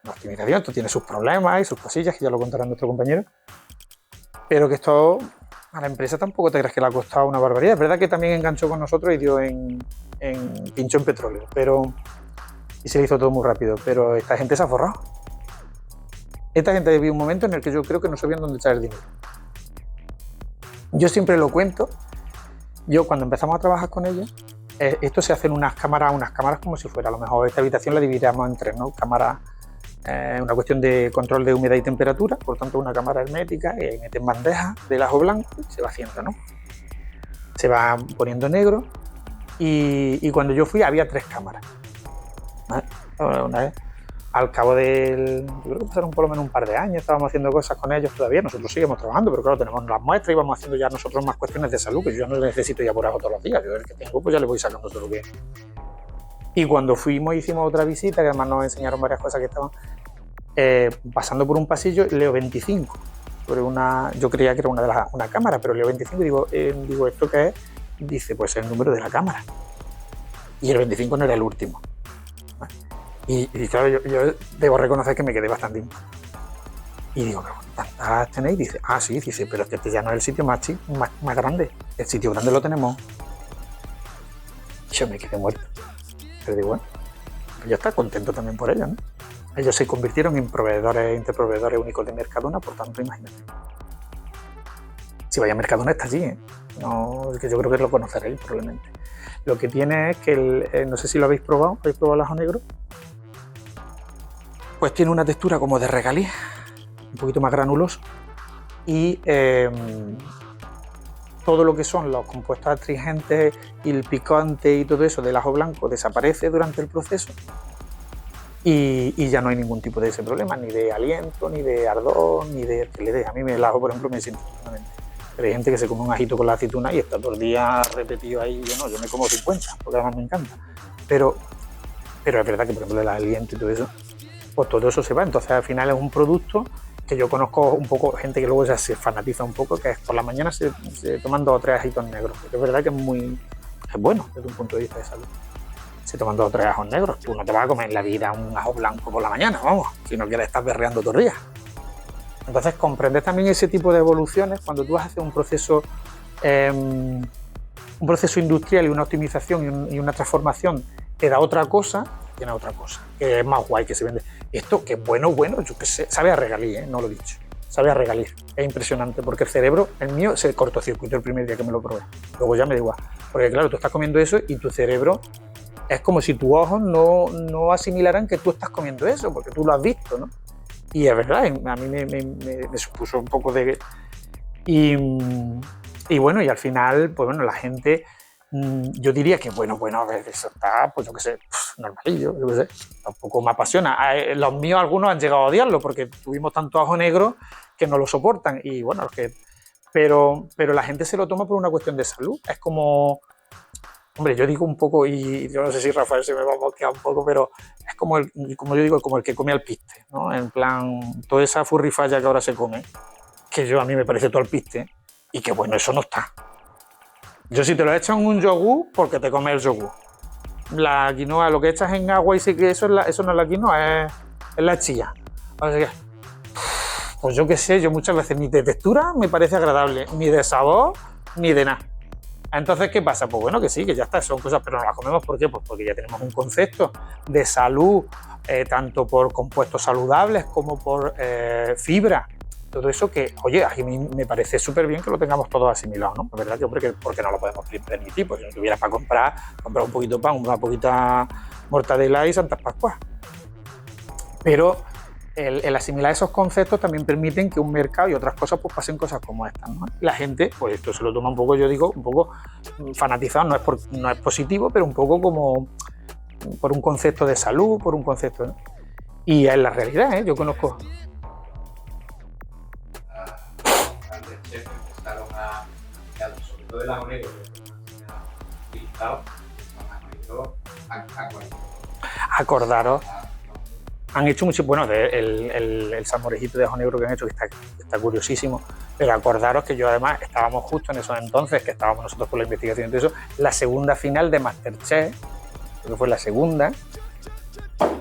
una optimización, esto tiene sus problemas y sus cosillas, que ya lo contará nuestro compañero, pero que esto a la empresa tampoco te creas que le ha costado una barbaridad. Es verdad que también enganchó con nosotros y dio pinchó en petróleo, y se le hizo todo muy rápido, pero esta gente se ha forrado. Esta gente vivió un momento en el que yo creo que no sabían dónde echar el dinero. Yo siempre lo cuento, yo cuando empezamos a trabajar con ellos, esto se hace en unas cámaras como si fuera, a lo mejor esta habitación la dividiríamos en 3, ¿no? Cámaras, una cuestión de control de humedad y temperatura, por tanto una cámara hermética, y ahí meten bandejas del ajo blanco y se va haciendo, ¿no? Se va poniendo negro, y cuando yo fui había 3 cámaras, ¿vale? Una vez, al cabo yo creo que pasaron por lo menos un par de años, estábamos haciendo cosas con ellos todavía, nosotros seguimos trabajando, pero claro, tenemos las muestras y vamos haciendo ya nosotros más cuestiones de salud, que yo no necesito ya por ajo todos los días, yo el que tengo pues ya le voy sacando todo lo que... Y cuando fuimos hicimos otra visita, que además nos enseñaron varias cosas que estaban pasando por un pasillo, leo 25, sobre yo creía que era una cámara, pero leo 25 y digo, ¿esto qué es? Dice, pues el número de la cámara, y el 25 no era el último. Y claro, yo debo reconocer que me quedé bastante impactado. Y digo, ¿cuántas tenéis? Dice, sí, dice, pero es que este ya no es el sitio más grande. El sitio grande lo tenemos. Yo me quedé muerto. Pero digo, bueno, pues ya está, contento también por ellos, ¿no? Ellos se convirtieron en interproveedores únicos de Mercadona, por tanto, imagínate. Si vais a Mercadona está allí, ¿eh? No, es que yo creo que lo conoceréis probablemente. Lo que tiene es que, no sé si lo habéis probado el ajo negro. Pues tiene una textura como de regaliz, un poquito más granuloso, y todo lo que son los compuestos astringentes y el picante y todo eso del ajo blanco desaparece durante el proceso y ya no hay ningún tipo de ese problema, ni de aliento, ni de ardor, ni de que le dé. A mí el ajo, por ejemplo, me siento totalmente. Pero hay gente que se come un ajito con la aceituna y está todo el día repetido ahí. Yo me como 50, porque además me encanta. Pero es verdad que, por ejemplo, el aliento y todo eso, pues todo eso se va. Entonces al final es un producto que yo conozco un poco, gente que luego ya se fanatiza un poco, que es por la mañana se toman 2 o 3 ajitos negros, porque es verdad que es bueno desde un punto de vista de salud. Se toman 2 o 3 ajos negros, tú no te vas a comer en la vida un ajo blanco por la mañana, vamos, si no quieres estar berreando todo el día. Entonces comprendes también ese tipo de evoluciones cuando tú vas a hacer un proceso industrial y una optimización y una transformación te da otra cosa, tiene otra cosa, que es más guay, que se vende. Esto, que es bueno, yo qué sé, sabe a regaliz, no lo he dicho, sabe a regaliz, es impresionante, porque el cerebro, el mío, se cortocircuitó el primer día que me lo probé, luego ya me da igual, porque claro, tú estás comiendo eso y tu cerebro es como si tus ojos no asimilaran que tú estás comiendo eso, porque tú lo has visto, ¿no? Y es verdad, a mí me supuso un poco de... Y bueno, y al final, pues bueno, la gente... Yo diría que, bueno, a ver, eso está, pues yo qué sé, normalillo, yo qué sé, tampoco me apasiona. Los míos, algunos han llegado a odiarlo porque tuvimos tanto ajo negro que no lo soportan. Y bueno, pero la gente se lo toma por una cuestión de salud. Es como, hombre, yo digo un poco, y yo no sé si Rafael se me va a mosquear un poco, pero es como yo digo, como el que come alpiste, ¿no? En plan, toda esa furrifalla que ahora se come, que a mí me parece todo alpiste, y que bueno, eso no está. Yo si te lo echas en un yogur, porque te comes el yogur. La quinoa, lo que echas en agua y sé que eso no es la quinoa, es la chía. Así que, pues yo qué sé, yo muchas veces ni de textura me parece agradable, ni de sabor, ni de nada. Entonces, ¿qué pasa? Pues bueno, que sí, que ya está, son cosas, pero no las comemos. ¿Por qué? Pues porque ya tenemos un concepto de salud, tanto por compuestos saludables como por fibra. Todo eso que, oye, a mí me parece súper bien que lo tengamos todos asimilado, ¿no? Es verdad que, hombre, porque no lo podemos permitir, porque si no tuvieras para comprar un poquito de pan, una poquita mortadela y Santas Pascuas. Pero el asimilar esos conceptos también permiten que un mercado y otras cosas pues pasen cosas como estas, ¿no? La gente, pues esto se lo toma un poco, yo digo, un poco fanatizado, no es positivo, pero un poco como por un concepto de salud, por un concepto, ¿no? Y es la realidad, ¿eh? Yo conozco... Grandes chefs empezaron a, sobre todo el ajo negro, que utilizado, Acordaros, han hecho mucho, bueno, el salmorejito de ajo negro que han hecho, que está curiosísimo, pero acordaros que yo además estábamos justo en esos entonces, que estábamos nosotros con la investigación de eso, la segunda final de Masterchef, que fue la segunda,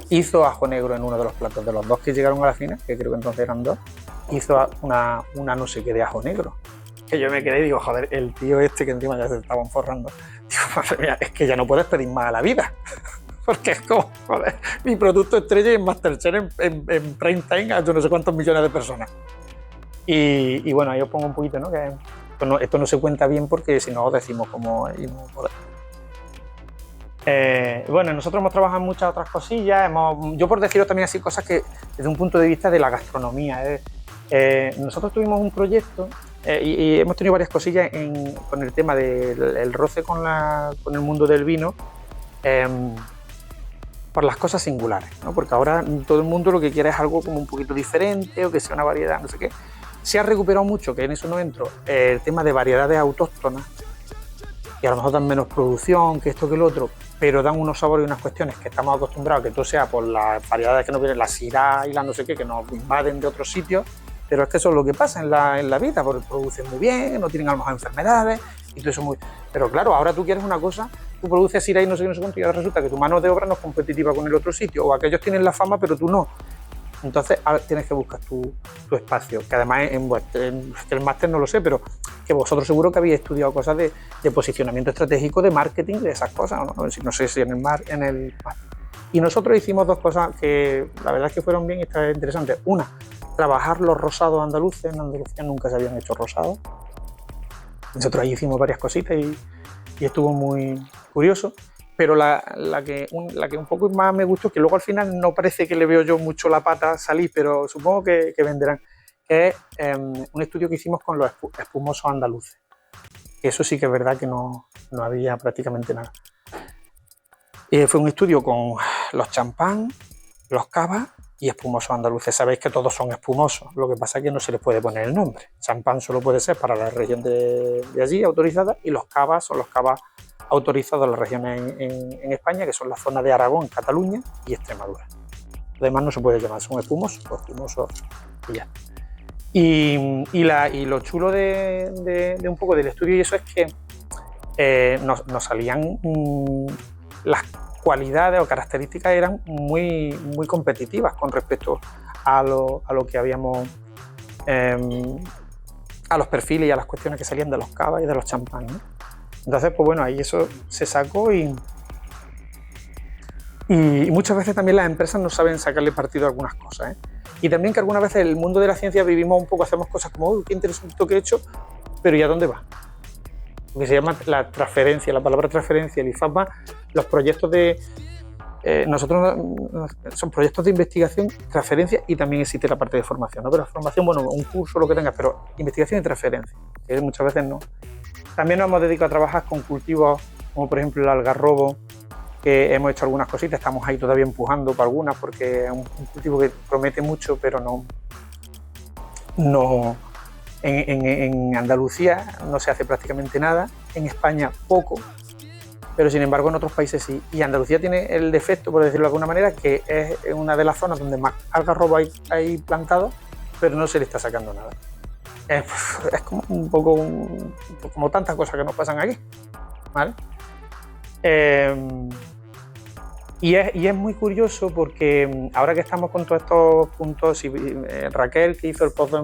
hizo ajo negro en uno de los platos de los dos que llegaron a la final, que creo que entonces eran dos, hizo una no sé qué de ajo negro, que yo me quedé y digo, joder, el tío este que encima ya se estaban forrando, digo, madre mía, es que ya no puedes pedir más a la vida. Porque es como, joder, mi producto estrella en Masterchef en prime time a yo no sé cuántos millones de personas. Y bueno, ahí os pongo un poquito, ¿no? Que esto no se cuenta bien porque si no os decimos cómo y no podemos. Bueno, nosotros hemos trabajado en muchas otras cosillas, yo por deciros también así cosas que desde un punto de vista de la gastronomía. Nosotros tuvimos un proyecto y hemos tenido varias cosillas con el tema del roce con el mundo del vino. Por las cosas singulares, ¿no? Porque ahora todo el mundo lo que quiere es algo como un poquito diferente o que sea una variedad, no sé qué. Se ha recuperado mucho, que en eso no entro, el tema de variedades autóctonas, que a lo mejor dan menos producción, que esto que lo otro, pero dan unos sabores y unas cuestiones que estamos acostumbrados a que todo sea por las variedades que nos vienen, la Syrah y la no sé qué, que nos invaden de otros sitios, pero es que eso es lo que pasa en la vida, porque producen muy bien, no tienen a lo mejor enfermedades, y todo eso muy... Pero claro, ahora tú quieres una cosa, tú produces Syrah y no sé qué, no sé cuánto, y ahora resulta que tu mano de obra no es competitiva con el otro sitio, o aquellos tienen la fama, pero tú no. Entonces ahora tienes que buscar tu espacio, que además en el máster no lo sé, pero que vosotros seguro que habéis estudiado cosas de posicionamiento estratégico, de marketing, de esas cosas, no sé si en el máster. Y nosotros hicimos dos cosas que la verdad es que fueron bien interesantes. Una, trabajar los rosados andaluces. En Andalucía nunca se habían hecho rosados. Nosotros ahí hicimos varias cositas y estuvo muy curioso. Pero la que un poco más me gustó, que luego al final no parece que le veo yo mucho la pata salir, pero supongo que venderán, que es un estudio que hicimos con los espumosos andaluces. Eso sí que es verdad que no había prácticamente nada. Fue un estudio con los champán, los cavas y espumosos andaluces. Sabéis que todos son espumosos, lo que pasa es que no se les puede poner el nombre. Champán solo puede ser para la región de allí, autorizada, y los cavas son los cavas autorizados en las regiones en España, que son la zona de Aragón, Cataluña y Extremadura. Además no se puede llamar, son espumosos y ya. Y lo chulo de un poco del estudio y eso es que nos salían las cualidades o características eran muy, muy competitivas con respecto a lo que habíamos, a los perfiles y a las cuestiones que salían de los cavas y de los champán, ¿no? Entonces, pues bueno, ahí eso se sacó y muchas veces también las empresas no saben sacarle partido a algunas cosas, ¿eh? Y también que algunas veces en el mundo de la ciencia vivimos un poco, hacemos cosas como, uy, qué interesante esto que he hecho, pero ¿y a dónde va? Porque se llama la transferencia, la palabra transferencia, el IFAPA, los proyectos de... nosotros son proyectos de investigación, transferencia y también existe la parte de formación, ¿no? Pero la formación, bueno, un curso, lo que tengas, pero investigación y transferencia, que muchas veces no. También nos hemos dedicado a trabajar con cultivos como por ejemplo el algarrobo, que hemos hecho algunas cositas, estamos ahí todavía empujando para algunas porque es un cultivo que promete mucho, pero no en Andalucía no se hace prácticamente nada, en España poco, pero sin embargo en otros países sí. Y Andalucía tiene el defecto, por decirlo de alguna manera, que es una de las zonas donde más algarrobo hay plantado, pero no se le está sacando nada. Es como un poco como tantas cosas que nos pasan aquí, ¿vale? Y es muy curioso porque ahora que estamos con todos estos puntos, Raquel, que hizo el postdoc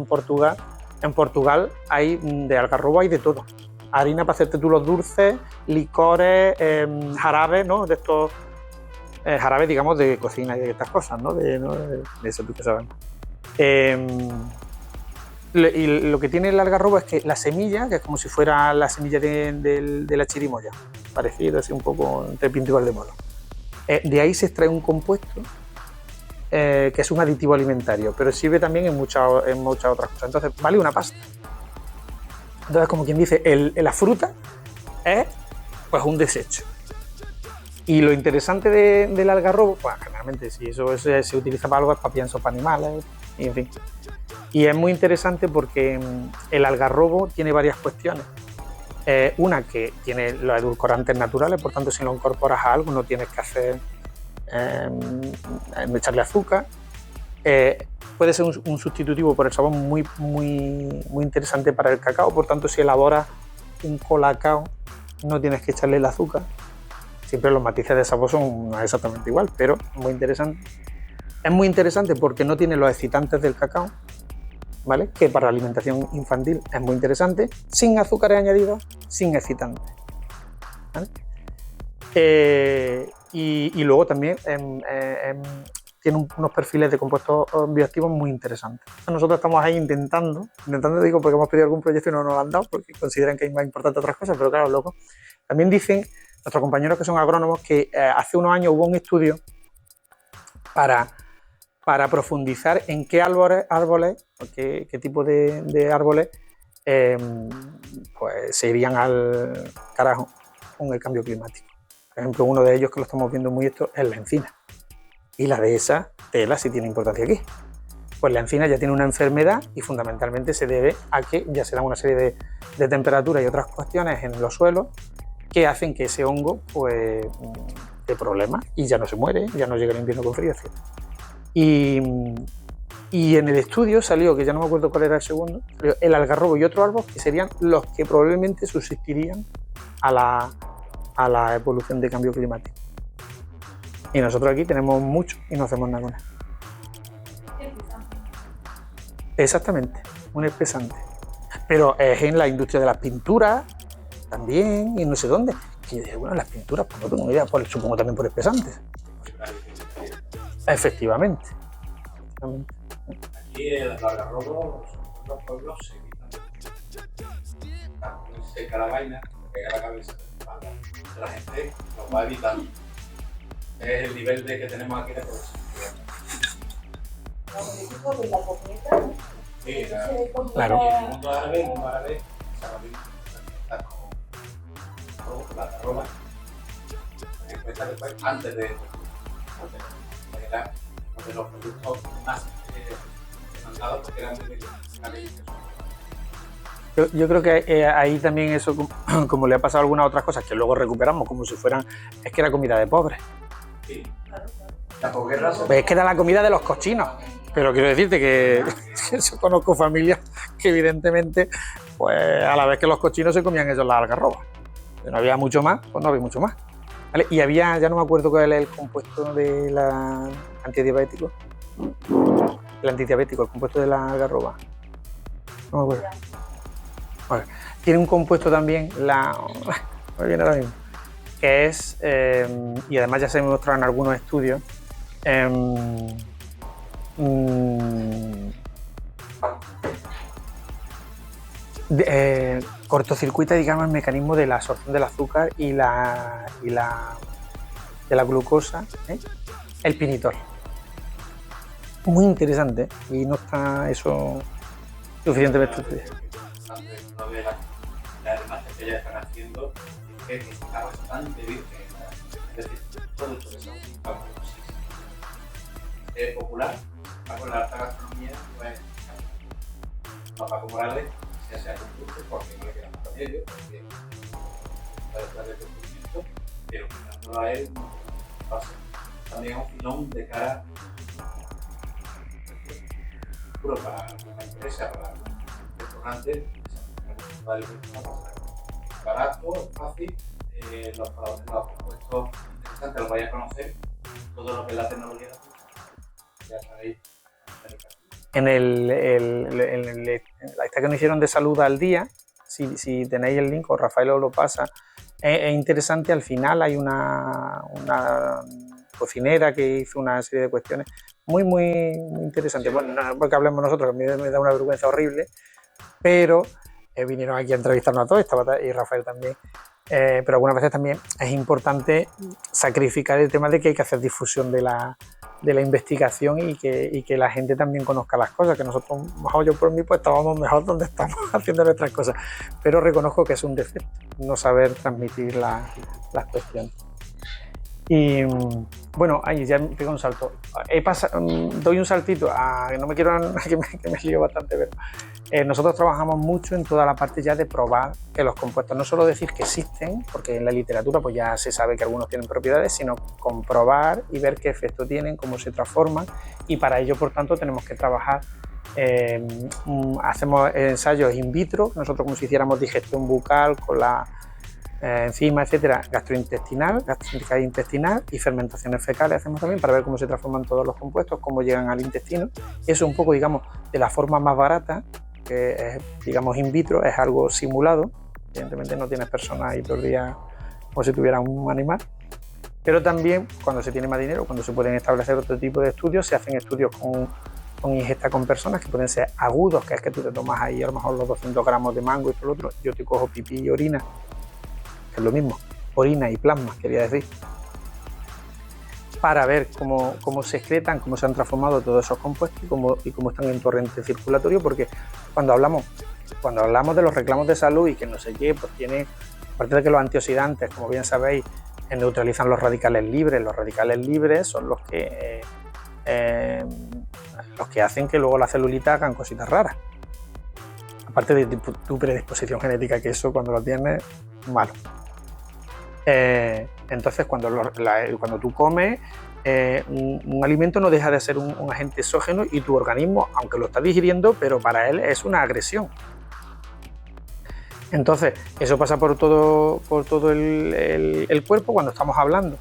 en Portugal hay de algarrobo, hay de todo. Harina para hacerte tú los dulces, licores, jarabes, ¿no? De estos jarabes, digamos, de cocina y de estas cosas, ¿no? De eso tú que sabes. Y lo que tiene el algarrobo es que la semilla, que es como si fuera la semilla de la chirimoya, parecido así un poco entre pinto y valdemoro, de ahí se extrae un compuesto que es un aditivo alimentario, pero sirve también en muchas otras cosas. Entonces, vale una pasta. Entonces, como quien dice, la fruta es pues un desecho. Y lo interesante del algarrobo, pues generalmente si eso se utiliza para algo es para piensos para animales, y en fin. Y es muy interesante porque el algarrobo tiene varias cuestiones. Una que tiene los edulcorantes naturales, por tanto si lo incorporas a algo no tienes que hacer echarle azúcar. Puede ser un sustitutivo por el sabor muy interesante para el cacao, por tanto si elaboras un colacao no tienes que echarle el azúcar. Siempre los matices de sabor son no exactamente igual, pero muy interesante. Es muy interesante porque no tiene los excitantes del cacao, ¿vale? Que para la alimentación infantil es muy interesante, sin azúcares añadidos, sin excitantes, ¿vale? Y luego también tiene unos perfiles de compuestos bioactivos muy interesantes. Nosotros estamos ahí intentando digo porque hemos pedido algún proyecto y no nos lo han dado porque consideran que es más importante otras cosas, pero claro, luego también dicen nuestros compañeros que son agrónomos que hace unos años hubo un estudio para profundizar en qué árboles o qué tipo de árboles pues se irían al carajo con el cambio climático. Por ejemplo, uno de ellos que lo estamos viendo muy esto es la encina. Y la de esa tela sí tiene importancia aquí. Pues la encina ya tiene una enfermedad y fundamentalmente se debe a que ya se dan una serie de temperaturas y otras cuestiones en los suelos que hacen que ese hongo pues dé problemas y ya no se muere, ya no llega el invierno con frío, etc. Y en el estudio salió, que ya no me acuerdo cuál era el segundo, el algarrobo y otro árbol que serían los que probablemente subsistirían a la evolución de cambio climático. Y nosotros aquí tenemos mucho y no hacemos nada con él. Exactamente, un espesante. Pero es en la industria de las pinturas también, y no sé dónde. Y bueno, las pinturas, pues no tengo ni idea, supongo también por espesantes. Efectivamente. Aquí el algarrobo, los pueblos se quitan. Cuando seca la vaina, pega la cabeza, la gente lo va evitando. Es el nivel que tenemos aquí de producción. Sí, claro. Y en el mundo árabe, se ha con la algarroba. Cuenta después, antes de era uno de los productos más demandados porque eran muy deliciosos. Yo creo que ahí también eso, como le ha pasado a algunas otras cosas que luego recuperamos como si fueran, es que era comida de pobres. Sí, la posguerra pues es que era la comida de los cochinos, pero quiero decirte que yo conozco familias que evidentemente, pues a la vez que los cochinos se comían ellos las algarrobas. No había mucho más, pues no había mucho más. ¿Vale? Y había, ya no me acuerdo cuál es el compuesto de la antidiabético. El antidiabético, el compuesto de la algarroba. No me acuerdo. Vale. Tiene un compuesto también, me viene ahora mismo, que es, y además ya se demostrado en algunos estudios, cortocircuita, digamos, el mecanismo de la absorción del azúcar y de la glucosa, el pinitol. Muy interesante y no está eso suficientemente estudiado. Una de las demás que ya están haciendo es que está bastante virgen. Es decir, productos que son popular, con la alta gastronomía, pues Paco Morales ya sea con dulce porque no le queda más remedio, porque está detrás del descubrimiento, pero quitándolo a él pasa también a un filón de cara puro para una empresa, para un restaurante, barato, fácil, los compuestos interesantes los vais a conocer, todo lo que es la tecnología ya sabéis. En la lista que nos hicieron de salud al día, si tenéis el link o Rafael os lo pasa, es interesante. Al final hay una cocinera que hizo una serie de cuestiones muy interesantes. Bueno, no porque hablemos nosotros, que a mí me da una vergüenza horrible, pero vinieron aquí a entrevistarnos a todos, y Rafael también. Pero algunas veces también es importante sacrificar el tema de que hay que hacer difusión de la investigación y que la gente también conozca las cosas, que nosotros, yo por mí, pues estábamos mejor donde estamos haciendo nuestras cosas, pero reconozco que es un defecto no saber transmitir las cuestiones. Y bueno, ahí ya pego un salto. Doy un saltito a que no me quiero que me lío bastante, pero nosotros trabajamos mucho en toda la parte ya de probar que los compuestos, no solo decir que existen, porque en la literatura pues ya se sabe que algunos tienen propiedades, sino comprobar y ver qué efecto tienen, cómo se transforman, y para ello, por tanto, tenemos que trabajar. Hacemos ensayos in vitro, nosotros como si hiciéramos digestión bucal con la enzima, etcétera, gastrointestinal, gástrica e intestinal, y fermentaciones fecales hacemos también para ver cómo se transforman todos los compuestos, cómo llegan al intestino. Eso un poco, digamos, de la forma más barata, que es, digamos, in vitro, es algo simulado. Evidentemente no tienes personas ahí todo el día como si tuviera un animal. Pero también, cuando se tiene más dinero, cuando se pueden establecer otro tipo de estudios, se hacen estudios con ingesta con personas que pueden ser agudos, que es que tú te tomas ahí a lo mejor los 200 gramos de mango y por lo otro, yo te cojo pipí y orina, que es lo mismo, orina y plasma, quería decir, para ver cómo se excretan, cómo se han transformado todos esos compuestos y cómo están en torrente circulatorio, porque cuando hablamos de los reclamos de salud y que no sé qué, pues tiene, aparte de que los antioxidantes, como bien sabéis, neutralizan los radicales libres son los que hacen que luego la celulita hagan cositas raras. Aparte de tu predisposición genética, que eso cuando lo tienes, malo. Entonces, cuando tú comes, un alimento no deja de ser un agente exógeno y tu organismo, aunque lo está digiriendo, pero para él es una agresión. Entonces, eso pasa por todo el cuerpo cuando estamos hablando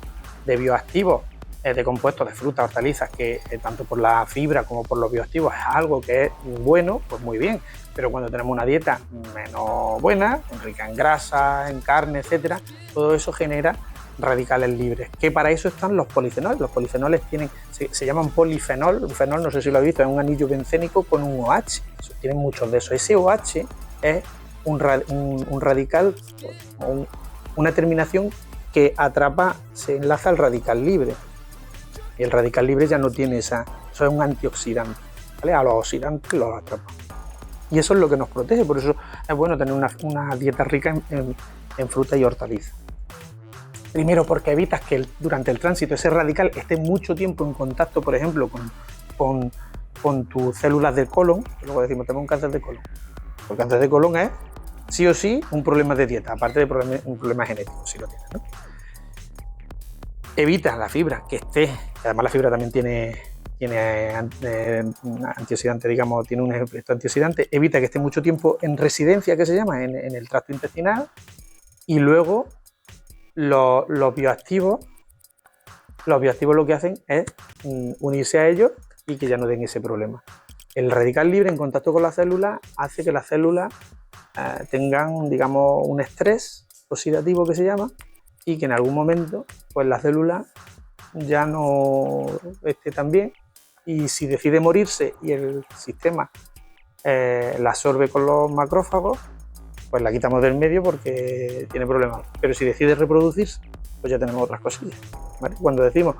de bioactivos, de compuestos de frutas, hortalizas, que tanto por la fibra como por los bioactivos es algo que es bueno, pues muy bien. Pero cuando tenemos una dieta menos buena, rica en grasa, en carne, etcétera, todo eso genera radicales libres, que para eso están los polifenoles. Los polifenoles se llaman polifenol. Un fenol, no sé si lo habéis visto, es un anillo bencénico con un OH. Tienen muchos de esos. Ese OH es un radical, una terminación que atrapa, se enlaza al radical libre. Y el radical libre ya no tiene eso es un antioxidante, ¿vale? A los oxidantes los atrapa. Y eso es lo que nos protege, por eso es bueno tener una dieta rica en fruta y hortalizas. Primero, porque evitas que durante el tránsito ese radical esté mucho tiempo en contacto, por ejemplo, con tus células del colon, que luego decimos, tengo un cáncer de colon. El cáncer de colon es, sí o sí, un problema de dieta, aparte de un problema genético, si lo tienes, ¿no? Evita la fibra que esté, además la fibra también tiene antioxidante, digamos, tiene un efecto antioxidante, evita que esté mucho tiempo en residencia, que se llama, en el tracto intestinal, y luego los bioactivos lo que hacen es unirse a ellos y que ya no den ese problema. El radical libre en contacto con la célula hace que las células tengan, digamos, un estrés oxidativo que se llama, y que en algún momento pues la célula ya no esté tan bien, y si decide morirse y el sistema la absorbe con los macrófagos, pues la quitamos del medio porque tiene problemas. Pero si decide reproducirse, pues ya tenemos otras cosillas, ¿vale? Cuando decimos,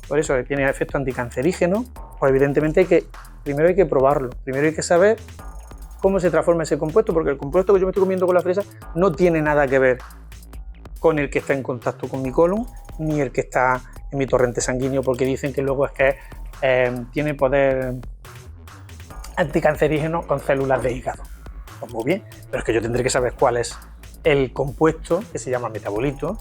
por eso, que tiene efecto anticancerígeno, pues evidentemente primero hay que probarlo, primero hay que saber cómo se transforma ese compuesto, porque el compuesto que yo me estoy comiendo con la fresa no tiene nada que ver con el que está en contacto con mi colon, ni el que está en mi torrente sanguíneo, porque dicen que luego es que tiene poder anticancerígeno con células de hígado. Pues muy bien, pero es que yo tendré que saber cuál es el compuesto, que se llama metabolito,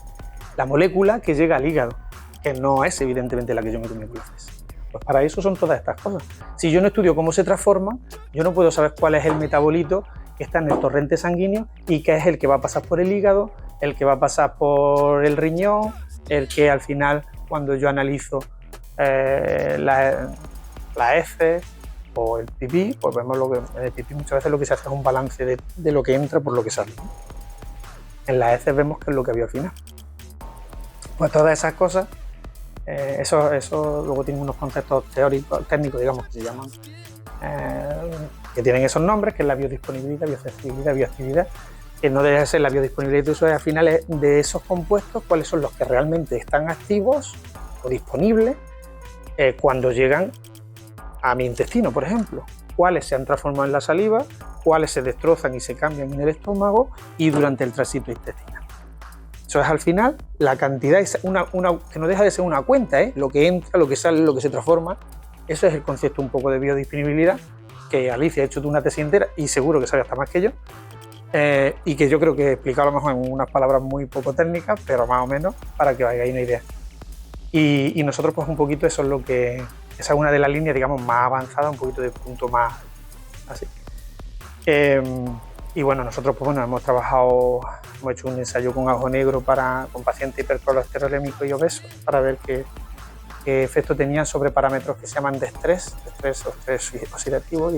la molécula que llega al hígado, que no es evidentemente la que yo me comí con la fresa. Pues para eso son todas estas cosas. Si yo no estudio cómo se transforman, yo no puedo saber cuál es el metabolito que está en el torrente sanguíneo y que es el que va a pasar por el hígado, el que va a pasar por el riñón, el que al final, cuando yo analizo la heces o el pipí, pues vemos en el pipí muchas veces lo que se hace es un balance de lo que entra por lo que sale. En las heces vemos qué es lo que había al final. Pues todas esas cosas, eso luego tiene unos conceptos teóricos, técnicos, digamos, que se llaman, que tienen esos nombres, que es la biodisponibilidad, bioaccesibilidad, bioactividad, que no debe ser la biodisponibilidad, eso es al final de esos compuestos, cuáles son los que realmente están activos o disponibles cuando llegan a mi intestino, por ejemplo. Cuáles se han transformado en la saliva, cuáles se destrozan y se cambian en el estómago y durante el tránsito intestinal. Eso es al final la cantidad, que no deja de ser una cuenta, lo que entra, lo que sale, lo que se transforma. Eso es el concepto un poco de biodisponibilidad, que Alicia ha hecho una tesis entera y seguro que sabe hasta más que yo, y que yo creo que he explicado a lo mejor en unas palabras muy poco técnicas, pero más o menos para que os hagáis una idea. Y nosotros pues un poquito eso es lo que, esa es una de las líneas digamos más avanzadas, un poquito de punto más así. Y bueno, nosotros pues bueno, hemos hecho un ensayo con ajo negro con pacientes hipercolesterolémicos y obesos para ver qué efecto tenían sobre parámetros que se llaman de estrés o estrés oxidativo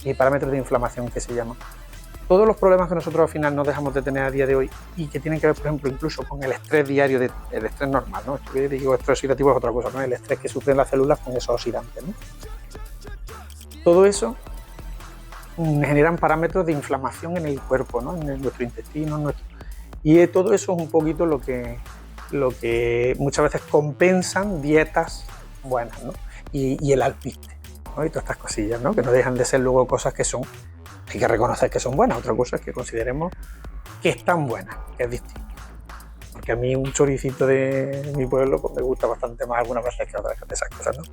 y parámetros de inflamación que se llaman. Todos los problemas que nosotros al final no dejamos de tener a día de hoy y que tienen que ver, por ejemplo, incluso con el estrés diario, el estrés normal, ¿no? Esto que digo, estrés oxidativo es otra cosa, ¿no? El estrés que sufren las células con esos oxidantes, ¿no? Todo eso generan parámetros de inflamación en el cuerpo, ¿no? En nuestro intestino, y todo eso es un poquito lo que muchas veces compensan dietas buenas, ¿no? Y el alpiste, ¿no? Y todas estas cosillas, ¿no? Que no dejan de ser luego cosas que hay que reconocer que son buenas. Otra cosa es que consideremos que están buenas, que es distinto. Porque a mí un choricito de mi pueblo pues me gusta bastante más algunas veces que otras de esas cosas, ¿no?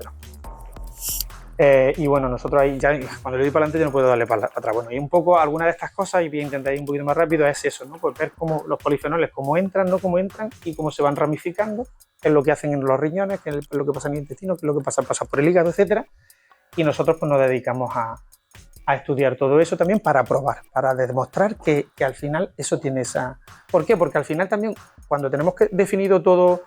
Y bueno, nosotros ahí ya cuando le doy para adelante yo no puedo darle para atrás. Bueno, y un poco alguna de estas cosas, y voy a intentar ir un poquito más rápido, es eso, ¿no? Pues ver cómo los polifenoles, cómo entran, no cómo entran y cómo se van ramificando, qué es lo que hacen en los riñones, qué es lo que pasa en el intestino, qué es lo que pasa por el hígado, etcétera. Y nosotros pues nos dedicamos a estudiar todo eso también para probar, para demostrar que al final eso tiene esa... ¿Por qué? Porque al final también cuando tenemos definido todo,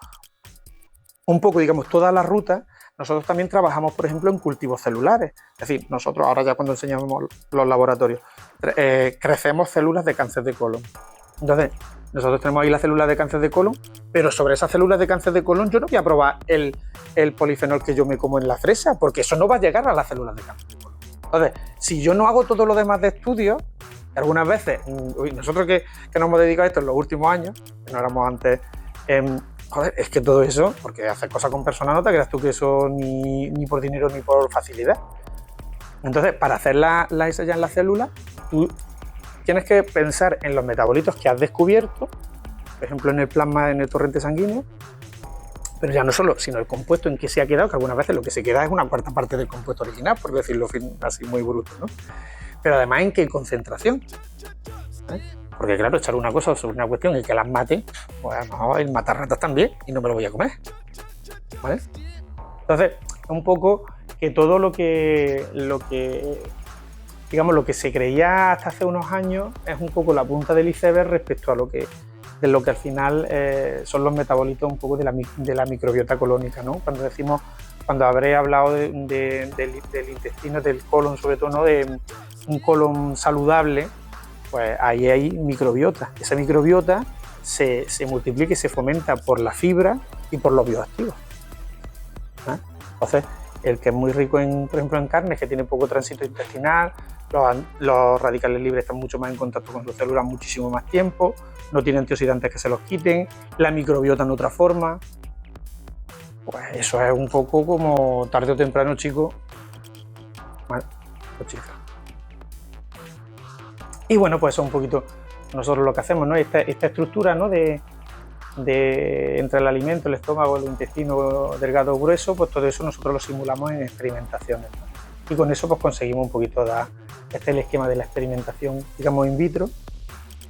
un poco digamos toda la ruta, nosotros también trabajamos por ejemplo en cultivos celulares. Es decir, nosotros ahora ya cuando enseñamos los laboratorios, crecemos células de cáncer de colon. Entonces, nosotros tenemos ahí las células de cáncer de colon, pero sobre esas células de cáncer de colon yo no voy a probar el polifenol que yo me como en la fresa, porque eso no va a llegar a las células de cáncer de colon. Entonces, si yo no hago todo lo demás de estudios, algunas veces, nosotros que nos hemos dedicado a esto en los últimos años, que no éramos antes, joder, es que todo eso, porque hacer cosas con personas no te creas tú que eso ni por dinero ni por facilidad. Entonces, para hacer esa ya en la célula, tú tienes que pensar en los metabolitos que has descubierto, por ejemplo en el plasma, en el torrente sanguíneo, pero ya no solo, sino el compuesto en que se ha quedado, que algunas veces lo que se queda es una cuarta parte del compuesto original, por decirlo así muy bruto, ¿no? Pero además en qué concentración, ¿eh? Porque claro, echar una cosa sobre una cuestión y que las mate, pues a lo mejor el matar ratas también y no me lo voy a comer, ¿vale? Entonces, un poco que todo lo que se creía hasta hace unos años es un poco la punta del iceberg respecto a de lo que al final son los metabolitos un poco de la microbiota colónica, ¿no? Cuando habré hablado del intestino, del colon, sobre todo, ¿no? De un colon saludable, pues ahí hay microbiota. Esa microbiota se multiplica y se fomenta por la fibra y por los bioactivos, ¿eh? Entonces, el que es muy rico, por ejemplo, en carnes, que tiene poco tránsito intestinal, los radicales libres están mucho más en contacto con sus células muchísimo más tiempo, no tienen antioxidantes que se los quiten, la microbiota en otra forma. Pues eso es un poco como tarde o temprano, chicos. Bueno, pues chicas. Y bueno, pues eso es un poquito nosotros lo que hacemos, ¿no? Esta estructura, ¿no? Entre el alimento, el estómago, el intestino delgado o grueso, pues todo eso nosotros lo simulamos en experimentaciones, ¿no? Y con eso pues conseguimos un poquito este es el esquema de la experimentación, digamos, in vitro,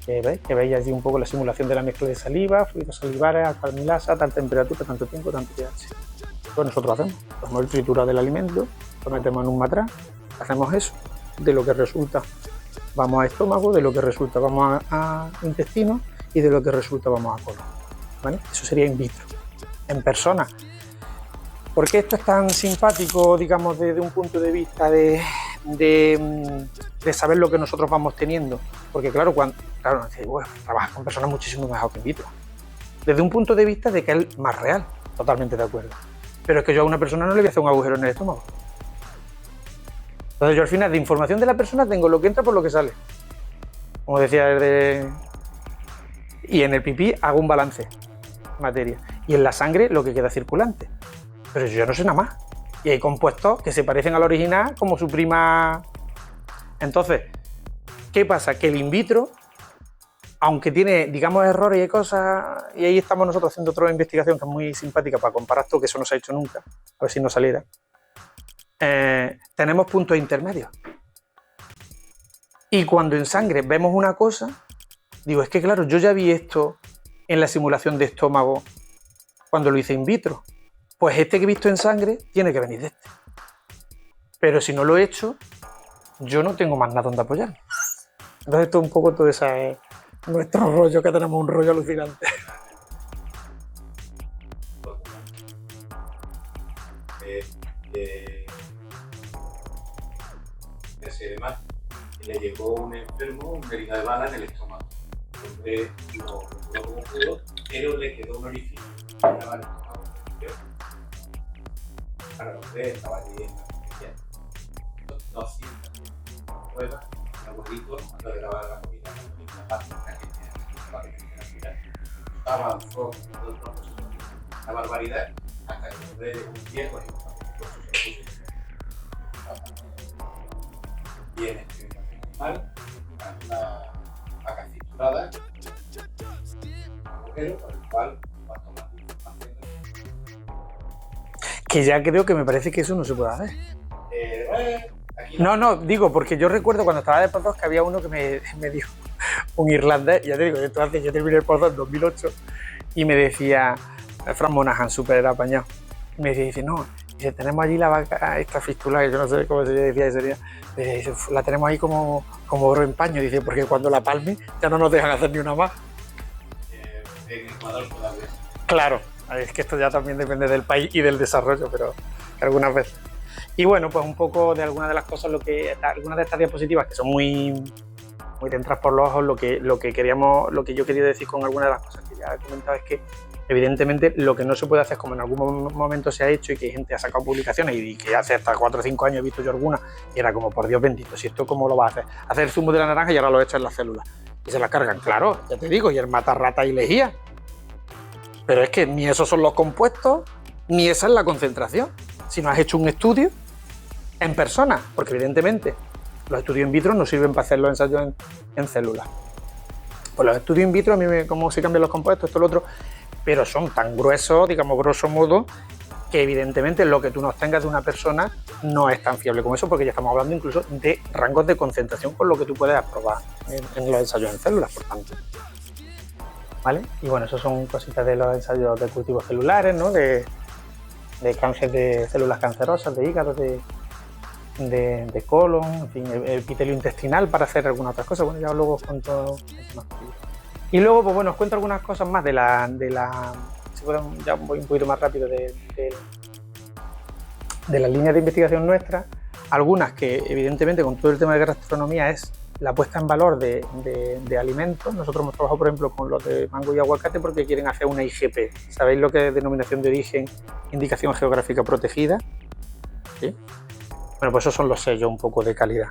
que veis allí un poco la simulación de la mezcla de saliva, fluidos salivares, alfa-amilasa, tal temperatura, tanto tiempo, tanto pH. Pues nosotros hacemos el triturado del alimento, lo metemos en un matraz, hacemos eso, de lo que resulta vamos a estómago, de lo que resulta vamos a intestino y de lo que resulta vamos a colon, ¿vale? Eso sería in vitro. En persona, ¿por qué esto es tan simpático, digamos, desde un punto de vista de saber lo que nosotros vamos teniendo? Porque claro, trabajas con personas muchísimo mejor que in vitro. Desde un punto de vista de que es más real, totalmente de acuerdo. Pero es que yo a una persona no le voy a hacer un agujero en el estómago. Entonces yo al final de información de la persona tengo lo que entra por lo que sale. Como decía y en el pipí hago un balance de materia. Y en la sangre lo que queda circulante. pero yo ya no sé nada más. Y hay compuestos que se parecen al original como su prima. Entonces, ¿qué pasa? Que el in vitro, aunque tiene, digamos, errores y cosas, y ahí estamos nosotros haciendo otra investigación que es muy simpática para comparar todo, que eso no se ha hecho nunca, a ver si nos saliera. Tenemos puntos intermedios. Y cuando en sangre vemos una cosa, digo, es que claro, yo ya vi esto en la simulación de estómago cuando lo hice in vitro. Pues este que he visto en sangre tiene que venir de este. Pero si no lo he hecho, yo no tengo más nada donde apoyarme. Entonces esto es un poco todo ese nuestro rollo, que tenemos un rollo alucinante. Además, le llegó un enfermo, una herida de bala en el estómago. Entonces lo curó como pudo, pero le quedó un orificio. Una bala en el estómago. Para los tres estaba allí en la familia. 200 pruebas, el abuelito, cuando le daba la comida, la pasta, avanzó la barbaridad hasta que le llegó un viejo y viene mal, una vaca cinturada, un agujero por el cual cuanto más información. Que ya creo que me parece que eso no se puede hacer. No, digo, porque yo recuerdo cuando estaba de postdoc que había uno que me dijo, un irlandés, ya te digo, yo terminé el postdoc en 2008 y me decía, Fran Monahan, súper apañado, y me dice, no, dice, tenemos allí la vaca esta fístula, que yo no sé cómo se decía ese día, dice, la tenemos ahí como oro en paño, dice, porque cuando la palme ya no nos dejan hacer ni una más. En Ecuador todavía. Claro, es que esto ya también depende del país y del desarrollo, pero algunas veces. Y bueno, pues un poco de algunas de las cosas, algunas de estas diapositivas que son muy centradas por los ojos, lo que yo quería decir con algunas de las cosas que ya he comentado es que evidentemente lo que no se puede hacer, como en algún momento se ha hecho y que gente ha sacado publicaciones y que hace hasta 4 o 5 años he visto yo algunas y era como, por Dios bendito, si esto cómo lo vas a hacer, hacer el zumo de la naranja y ahora lo echas en las células y se las cargan, claro, ya te digo, y el matar rata y lejía, pero es que ni esos son los compuestos ni esa es la concentración. Si no has hecho un estudio en persona, porque evidentemente los estudios in vitro no sirven para hacer los ensayos en células. Pues los estudios in vitro, a mí cómo se cambian los compuestos, esto, lo otro, pero son tan gruesos, digamos, grosso modo, que evidentemente lo que tú nos tengas de una persona no es tan fiable como eso, porque ya estamos hablando incluso de rangos de concentración con lo que tú puedes probar en los ensayos en células, por tanto. ¿Vale? Y bueno, eso son cositas de los ensayos de cultivos celulares, ¿no? De cáncer de células cancerosas, de hígado, de colon, en fin, el epitelio intestinal para hacer algunas otras cosas. Bueno, ya luego os cuento más. Y luego, pues bueno, os cuento algunas cosas más de la si fueran, ya voy un poquito más rápido de las líneas de investigación nuestras. Algunas que evidentemente con todo el tema de gastronomía es la puesta en valor de alimentos. Nosotros hemos trabajado, por ejemplo, con los de mango y aguacate porque quieren hacer una IGP. ¿Sabéis lo que es denominación de origen, indicación geográfica protegida? ¿Sí? Bueno, pues esos son los sellos un poco de calidad.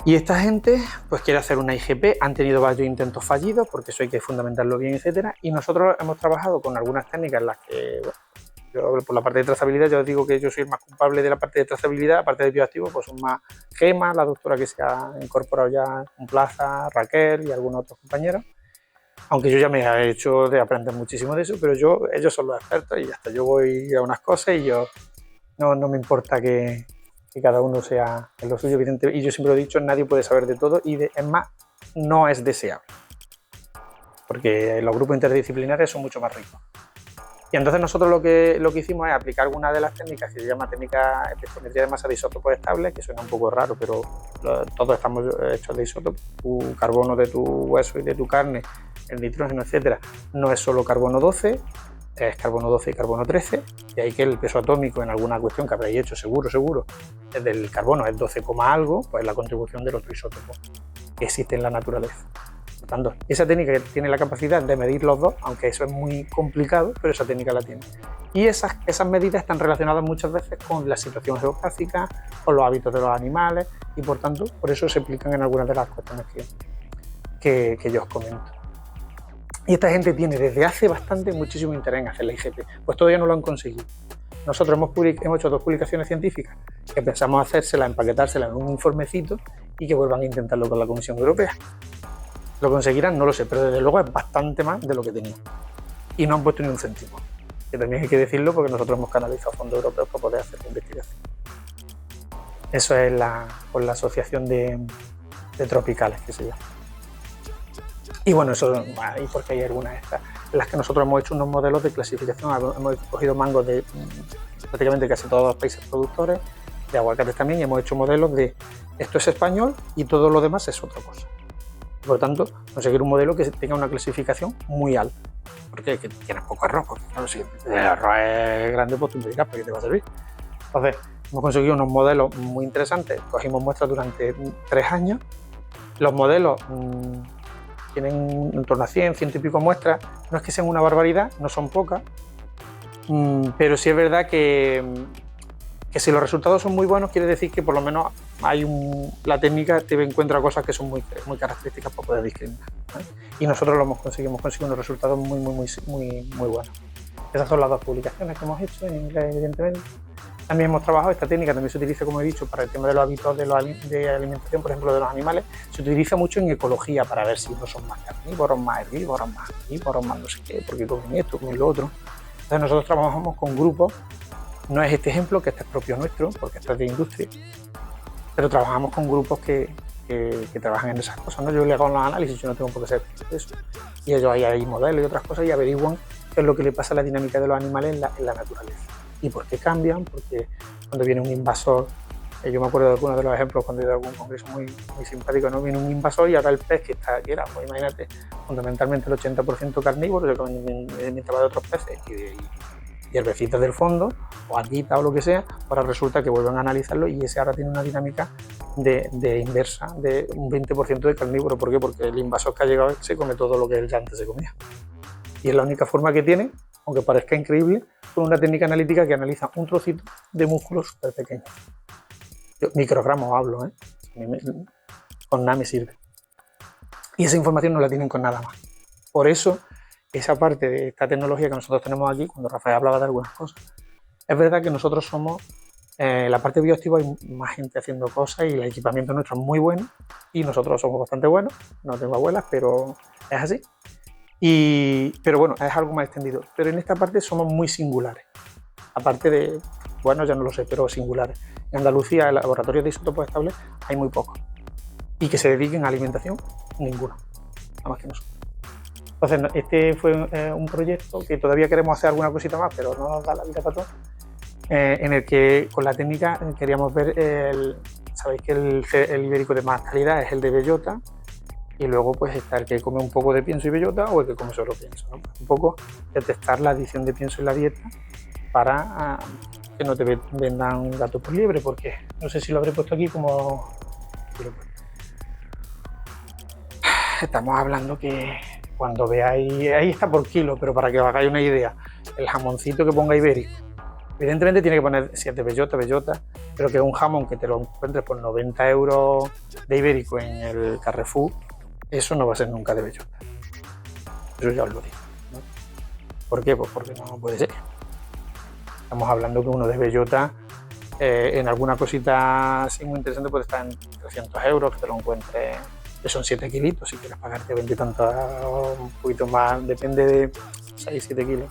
Y esta gente pues quiere hacer una IGP, han tenido varios intentos fallidos porque eso hay que fundamentarlo bien, etcétera. Y nosotros hemos trabajado con algunas técnicas en las que, bueno, yo por la parte de trazabilidad, ya os digo que yo soy el más culpable de la parte de trazabilidad. La parte de bioactivos pues son más Gema, la doctora que se ha incorporado ya con Plaza, Raquel y algunos otros compañeros. Aunque yo ya me he hecho de aprender muchísimo de eso, pero ellos son los expertos y hasta yo voy a unas cosas y yo no me importa que cada uno sea en lo suyo, evidente. Y yo siempre lo he dicho, nadie puede saber de todo y es más, no es deseable. Porque los grupos interdisciplinares son mucho más ricos. Y entonces nosotros lo que hicimos es aplicar alguna de las técnicas que se llama técnica de espectrometría de masa de isótopos estables, que suena un poco raro, pero todos estamos hechos de isótopos. Tu carbono de tu hueso y de tu carne, el nitrógeno, etcétera, no es solo carbono 12, es carbono 12 y carbono 13, y ahí que el peso atómico en alguna cuestión que habréis hecho seguro, del carbono es 12, algo, pues la contribución del otro isótopo que existe en la naturaleza. Por tanto, esa técnica tiene la capacidad de medir los dos, aunque eso es muy complicado, pero esa técnica la tiene. Y esas medidas están relacionadas muchas veces con la situación geográfica, con los hábitos de los animales, y por tanto, por eso se aplican en algunas de las cuestiones que yo os comento. Y esta gente tiene desde hace bastante muchísimo interés en hacer la IGP, pues todavía no lo han conseguido. nosotros hemos hecho 2 publicaciones científicas que pensamos hacérselas, empaquetárselas en un informecito y que vuelvan a intentarlo con la Comisión Europea. ¿Lo conseguirán? No lo sé, pero desde luego es bastante más de lo que tenían. Y no han puesto ni un céntimo. Que también hay que decirlo porque nosotros hemos canalizado fondos europeos para poder hacer la investigación. Eso es con la asociación de tropicales, que se llama. Y bueno, eso, y porque hay algunas estas, en las que nosotros hemos hecho unos modelos de clasificación, hemos cogido mangos de prácticamente casi todos los países productores, de aguacates también, y hemos hecho modelos de esto es español y todo lo demás es otra cosa. Por lo tanto, conseguir un modelo que tenga una clasificación muy alta, porque tienes poco arroz, porque claro, si el arroz es grande, pues tú me dirás, ¿para qué te va a servir? Entonces, hemos conseguido unos modelos muy interesantes, cogimos muestras durante 3 años, los modelos tienen en torno a 100 y pico muestras, no es que sean una barbaridad, no son pocas, pero sí es verdad que si los resultados son muy buenos, quiere decir que por lo menos la técnica te encuentra cosas que son muy características para poder discriminar, ¿vale? Y nosotros hemos conseguido unos resultados muy buenos. Esas son las 2 publicaciones que hemos hecho en inglés, evidentemente. También hemos trabajado, esta técnica también se utiliza, como he dicho, para el tema de los hábitos de alimentación, por ejemplo, de los animales. Se utiliza mucho en ecología para ver si no son más carnívoros, más herbívoros, más omnívoros, más no sé qué, porque comen esto, comen lo otro. Entonces nosotros trabajamos con grupos, no es este ejemplo, que este es propio nuestro, porque esto es de industria, pero trabajamos con grupos que trabajan en esas cosas, ¿no? Yo le hago los análisis, yo no tengo por qué ser eso. Y ellos ahí hay modelos y otras cosas y averiguan qué es lo que le pasa a la dinámica de los animales en la naturaleza. ¿Y por qué cambian? Porque cuando viene un invasor, yo me acuerdo de algunos de los ejemplos cuando he ido a algún congreso muy simpático, ¿no? Viene un invasor y ahora el pez que está aquí era, pues imagínate, fundamentalmente el 80% carnívoro, se alimentaba de otros peces y herbecitas del fondo, o alguitas o lo que sea, ahora resulta que vuelven a analizarlo y ese ahora tiene una dinámica de inversa, de un 20% de carnívoro. ¿Por qué? Porque el invasor que ha llegado se come todo lo que él ya antes se comía. Y es la única forma que tiene, aunque parezca increíble, con una técnica analítica que analiza un trocito de músculo súper pequeño. Microgramos hablo, con nada me sirve. Y esa información no la tienen con nada más. Por eso, esa parte de esta tecnología que nosotros tenemos aquí, cuando Rafael hablaba de algunas cosas, es verdad que nosotros somos, la parte bioactiva hay más gente haciendo cosas y el equipamiento nuestro es muy bueno y nosotros somos bastante buenos, no tengo abuelas, pero es así. Pero bueno, es algo más extendido. Pero en esta parte somos muy singulares. Aparte de, bueno, ya no lo sé, pero singulares. En Andalucía, en laboratorios de isótopos estables, hay muy pocos. Y que se dediquen a alimentación, ninguno. Nada más que nosotros. Entonces, este fue un proyecto que todavía queremos hacer alguna cosita más, pero no nos da la vida para todo. En el que con la técnica queríamos ver, sabéis que el ibérico de más calidad es el de bellota. Y luego pues está el que come un poco de pienso y bellota o el que come solo pienso, ¿no? Un poco detectar la adición de pienso en la dieta para que no te vendan gato por liebre, porque no sé si lo habré puesto aquí como... Estamos hablando que cuando veáis, ahí está por kilo, pero para que os hagáis una idea, el jamoncito que ponga ibérico, evidentemente tiene que poner, si es de bellota, pero que es un jamón que te lo encuentres por 90 € de ibérico en el Carrefour, eso no va a ser nunca de bellota. Eso ya os lo digo, ¿no? ¿Por qué? Pues porque no puede ser. Estamos hablando que uno de bellota, en alguna cosita así muy interesante, puede estar en 300 €, que te lo encuentres, que son 7 kilitos, si quieres pagarte 20 y tantos, un poquito más, depende de 6-7 kilos.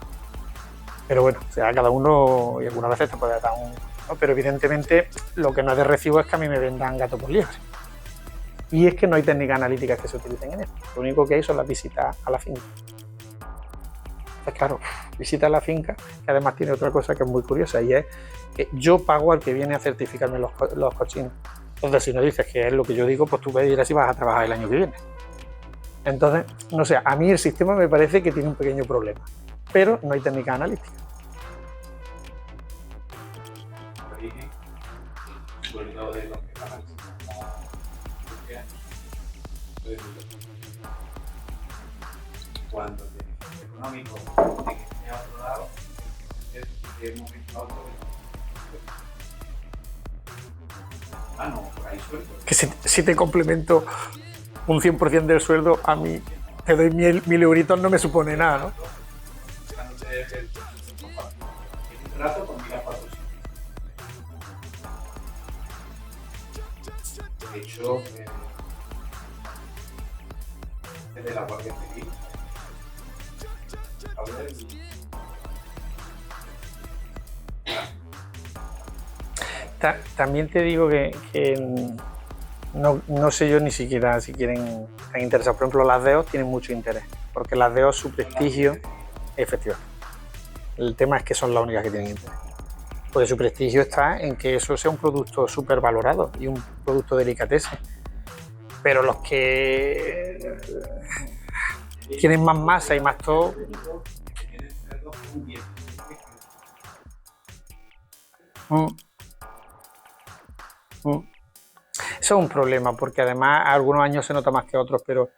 Pero bueno, o sea, cada uno, y algunas veces te puede dar un... ¿no? Pero evidentemente lo que no es de recibo es que a mí me vendan gato por liebre. Y es que no hay técnicas analíticas que se utilicen en esto. Lo único que hay son las visitas a la finca. Pues claro, visita a la finca, que además tiene otra cosa que es muy curiosa, y es que yo pago al que viene a certificarme los cochinos. Entonces, si no dices que es lo que yo digo, pues tú me dirás si vas a trabajar el año que viene. Entonces, no sé, a mí el sistema me parece que tiene un pequeño problema, pero no hay técnica analítica. Cuando el económico de que esté a otro lado, es un momento a otro. No, por ahí sueldo. Que si te complemento un 100% del sueldo, a mí te doy 1.000 euritos, no me supone nada, ¿no? Un rato con 1.000 De hecho, desde la Guardia Civil, habla y También te digo que no sé yo ni siquiera si quieren estar interesados. Por ejemplo, las DEOs tienen mucho interés, porque las DEOs, su prestigio, efectivamente. El tema es que son las únicas que tienen interés. Porque su prestigio está en que eso sea un producto súper valorado y un producto delicatessen. Pero los que tienen más masa y más todo. Eso es un problema, porque además algunos años se nota más que otros, pero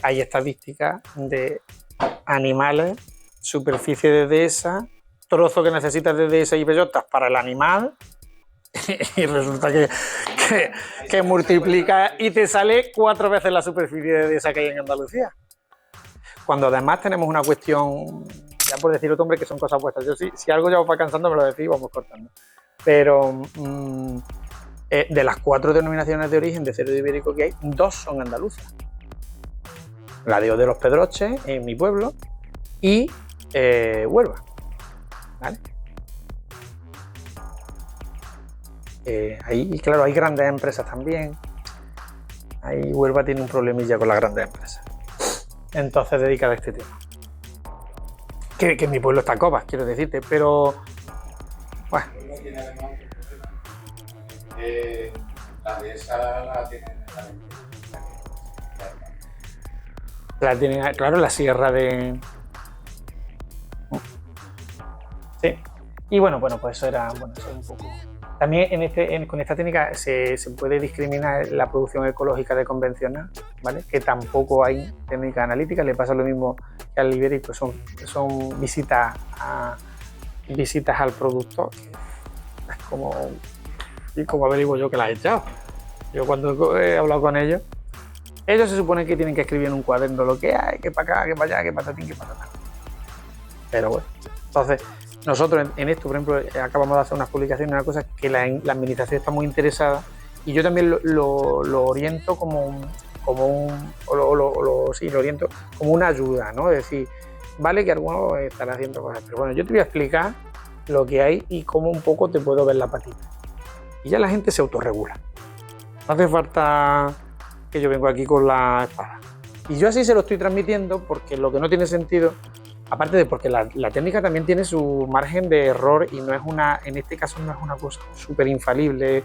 hay estadísticas de animales, superficie de dehesa, trozo que necesitas de dehesa y bellotas para el animal, y resulta que multiplica y te sale 4 veces la superficie de dehesa que hay en Andalucía. Cuando además tenemos una cuestión, ya por decir otro hombre, que son cosas vuestras. Yo si algo ya os va cansando me lo decís y vamos cortando. Pero de las 4 denominaciones de origen de cerdo ibérico que hay, 2 son andaluzas. La de los Pedroches, en mi pueblo, y Huelva. ¿Vale? Ahí, claro, hay grandes empresas también. Ahí Huelva tiene un problemilla con las grandes empresas. Entonces, dedicada a este tema. Que en mi pueblo está Cobas, quiero decirte, pero bueno. La dehesa la tienen, claro, la sierra de... Sí. Y bueno, pues eso era un poco... También con esta técnica se puede discriminar la producción ecológica de convencional, ¿vale? Que tampoco hay técnica analítica, le pasa lo mismo que al ibérico, son visitas al productor. Es como averiguo yo que la he echado. Yo cuando he hablado con ellos se supone que tienen que escribir en un cuaderno lo que hay, que para acá, que para allá, que patatín, que patatán. Pero bueno, entonces nosotros en esto, por ejemplo, acabamos de hacer unas publicaciones, una cosa que la administración está muy interesada y yo también lo oriento lo oriento como una ayuda, ¿no? Es decir, vale que algunos están haciendo cosas, pero bueno, yo te voy a explicar lo que hay y cómo un poco te puedo ver la patita. Y ya la gente se autorregula. No hace falta que yo vengo aquí con la espada. Y yo así se lo estoy transmitiendo porque lo que no tiene sentido, aparte de porque la técnica también tiene su margen de error y en este caso no es una cosa súper infalible,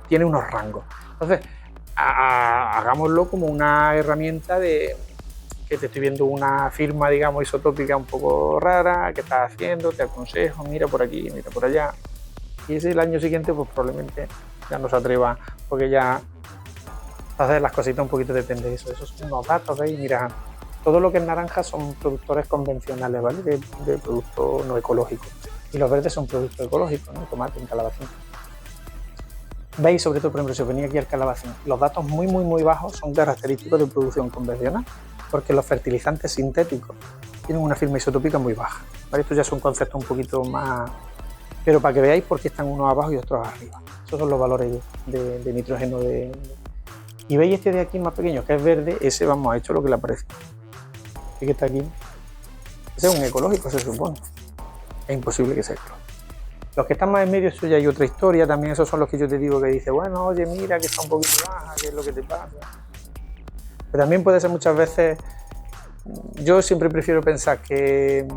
tiene unos rangos. Entonces, hagámoslo como una herramienta de que te estoy viendo una firma, digamos, isotópica un poco rara, que estás haciendo, te aconsejo, mira por aquí, mira por allá. Y ese el año siguiente, pues probablemente ya no se atreva, porque ya hacer las cositas un poquito depende de eso. Esos son unos datos, ¿veis? Mira, todo lo que es naranja son productores convencionales, ¿vale? De productos no ecológicos. Y los verdes son productos ecológicos, ¿no? Tomate, calabacín. ¿Veis? Sobre todo, por ejemplo, si os venía aquí el calabacín, los datos muy, muy, muy bajos son característicos de producción convencional, porque los fertilizantes sintéticos tienen una firma isotópica muy baja, ¿vale? Esto ya es un concepto un poquito más... Pero para que veáis por qué están unos abajo y otros arriba. Esos son los valores de nitrógeno. Y veis este de aquí más pequeño, que es verde, ese ha hecho lo que le aparece. ¿Sí que está aquí? Ese es un ecológico, se supone. Es imposible que sea ecológico. Los que están más en medio, eso ya hay otra historia, también esos son los que yo te digo que dice, bueno, oye, mira que está un poquito baja, ¿qué es lo que te pasa? Pero también puede ser muchas veces, yo siempre prefiero pensar que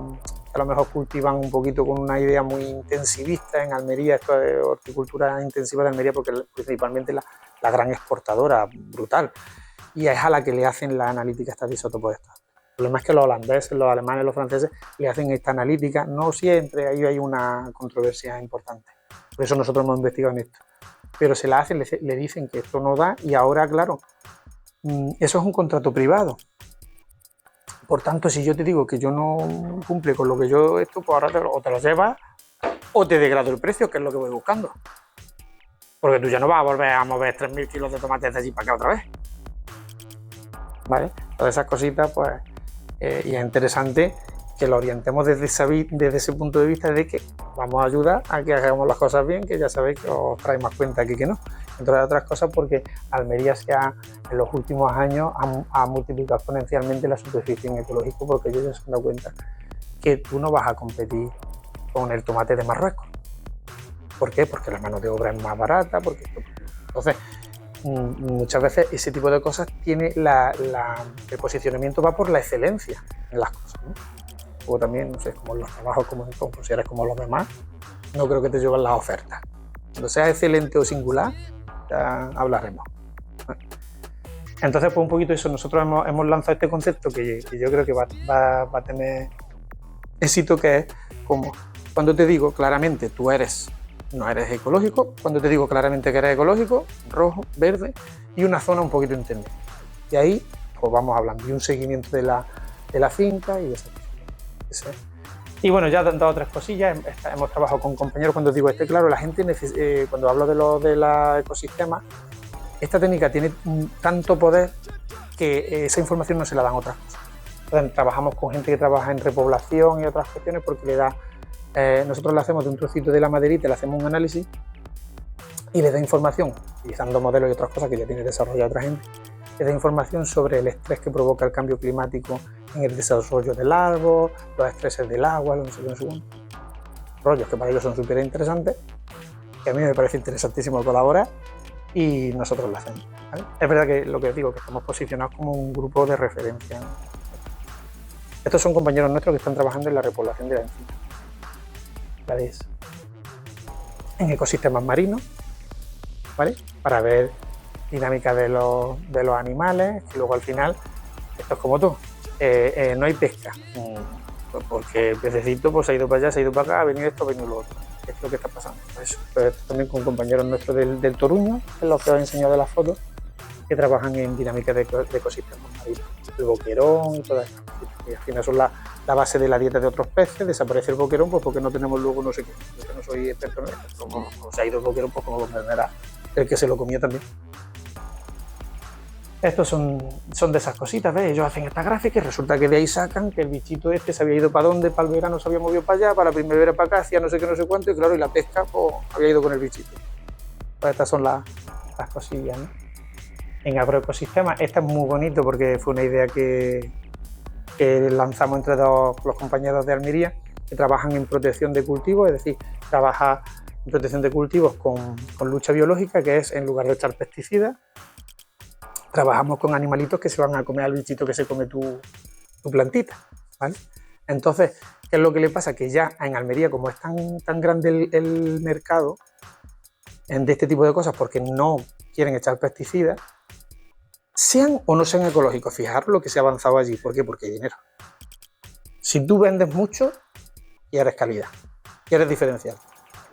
a lo mejor cultivan un poquito con una idea muy intensivista en Almería, esto es horticultura intensiva de Almería, porque principalmente la gran exportadora brutal, y es a la que le hacen la analítica esta de isótopos estos. El problema es que los holandeses, los alemanes, los franceses le hacen esta analítica, no siempre, ahí hay una controversia importante, por eso nosotros hemos investigado en esto, pero se la hacen, le dicen que esto no da, y ahora, claro, eso es un contrato privado. Por tanto, si yo te digo que yo no cumple con lo que yo pues ahora o te lo llevas o te degrado el precio, que es lo que voy buscando. Porque tú ya no vas a volver a mover 3.000 kilos de tomates de allí para acá otra vez. ¿Vale? Todas esas cositas, pues, y es interesante que lo orientemos desde ese punto de vista de que vamos a ayudar a que hagamos las cosas bien, que ya sabéis que os trae más cuenta aquí que no. Entre otras cosas porque Almería en los últimos años ha multiplicado exponencialmente la superficie en ecológico, porque ellos ya se han dado cuenta que tú no vas a competir con el tomate de Marruecos. ¿Por qué? Porque la mano de obra es más barata, entonces muchas veces ese tipo de cosas tiene el posicionamiento va por la excelencia en las cosas, ¿no? O también, no sé, como en los trabajos, como si eres como los demás, no creo que te lleven las ofertas. Cuando seas excelente o singular, ya hablaremos. Entonces, pues un poquito eso, nosotros hemos lanzado este concepto que yo creo que va a tener éxito, que es como, cuando te digo claramente no eres ecológico, cuando te digo claramente que eres ecológico, rojo, verde y una zona un poquito intermedia. Y ahí pues vamos hablando, y un seguimiento de la finca y de esa cosa. Y bueno, ya han dado otras cosillas, hemos trabajado con compañeros, cuando digo claro, la gente, cuando hablo de los ecosistemas, esta técnica tiene tanto poder que esa información no se la dan otras cosas. Entonces, trabajamos con gente que trabaja en repoblación y otras cuestiones porque le da, nosotros le hacemos de un trocito de la maderita, le hacemos un análisis y le da información, utilizando modelos y otras cosas que ya tiene desarrollado otra gente, le da información sobre el estrés que provoca el cambio climático en el desarrollo del árbol, los estreses del agua, no sé qué, rollos que para ellos son súper interesantes, que a mí me parece interesantísimo colaborar y nosotros lo hacemos, ¿vale? Es verdad que lo que os digo, que estamos posicionados como un grupo de referencia. Estos son compañeros nuestros que están trabajando en la repoblación de la encina, ¿vale? En ecosistemas marinos, ¿vale? Para ver dinámica de los animales, y luego al final, esto es como todo, no hay pesca, porque el pececito pues, se ha ido para allá, se ha ido para acá, ha venido esto, ha venido lo otro. Es lo que está pasando. Pues, también con compañeros nuestros del Toruño, que es los que os he enseñado de las fotos, que trabajan en dinámica de ecosistemas marinos, el boquerón y todas estas cosas, que al final son la base de la dieta de otros peces. Desaparece el boquerón pues porque no tenemos luego no sé qué. Yo no soy experto en esto, como se ha ido el boquerón, pues como comprenderá el que se lo comía también. Estos son de esas cositas, ¿ves? Ellos hacen esta gráfica y resulta que de ahí sacan que el bichito este se había ido para dónde, para el verano se había movido para allá, para la primavera para acá, hacía no sé qué, no sé cuánto, y claro, y la pesca pues había ido con el bichito. Pues estas son las cosillas, ¿no? En agroecosistema, esta es muy bonito porque fue una idea que lanzamos entre los compañeros de Almería, que trabajan en protección de cultivos, es decir, trabaja en protección de cultivos con lucha biológica, que es en lugar de echar pesticidas, trabajamos con animalitos que se van a comer al bichito que se come tu plantita, ¿vale? Entonces, ¿qué es lo que le pasa? Que ya en Almería, como es tan grande el mercado de este tipo de cosas, porque no quieren echar pesticidas, sean o no sean ecológicos, fijaros lo que se ha avanzado allí. ¿Por qué? Porque hay dinero. Si tú vendes mucho, quieres calidad, quieres diferencial.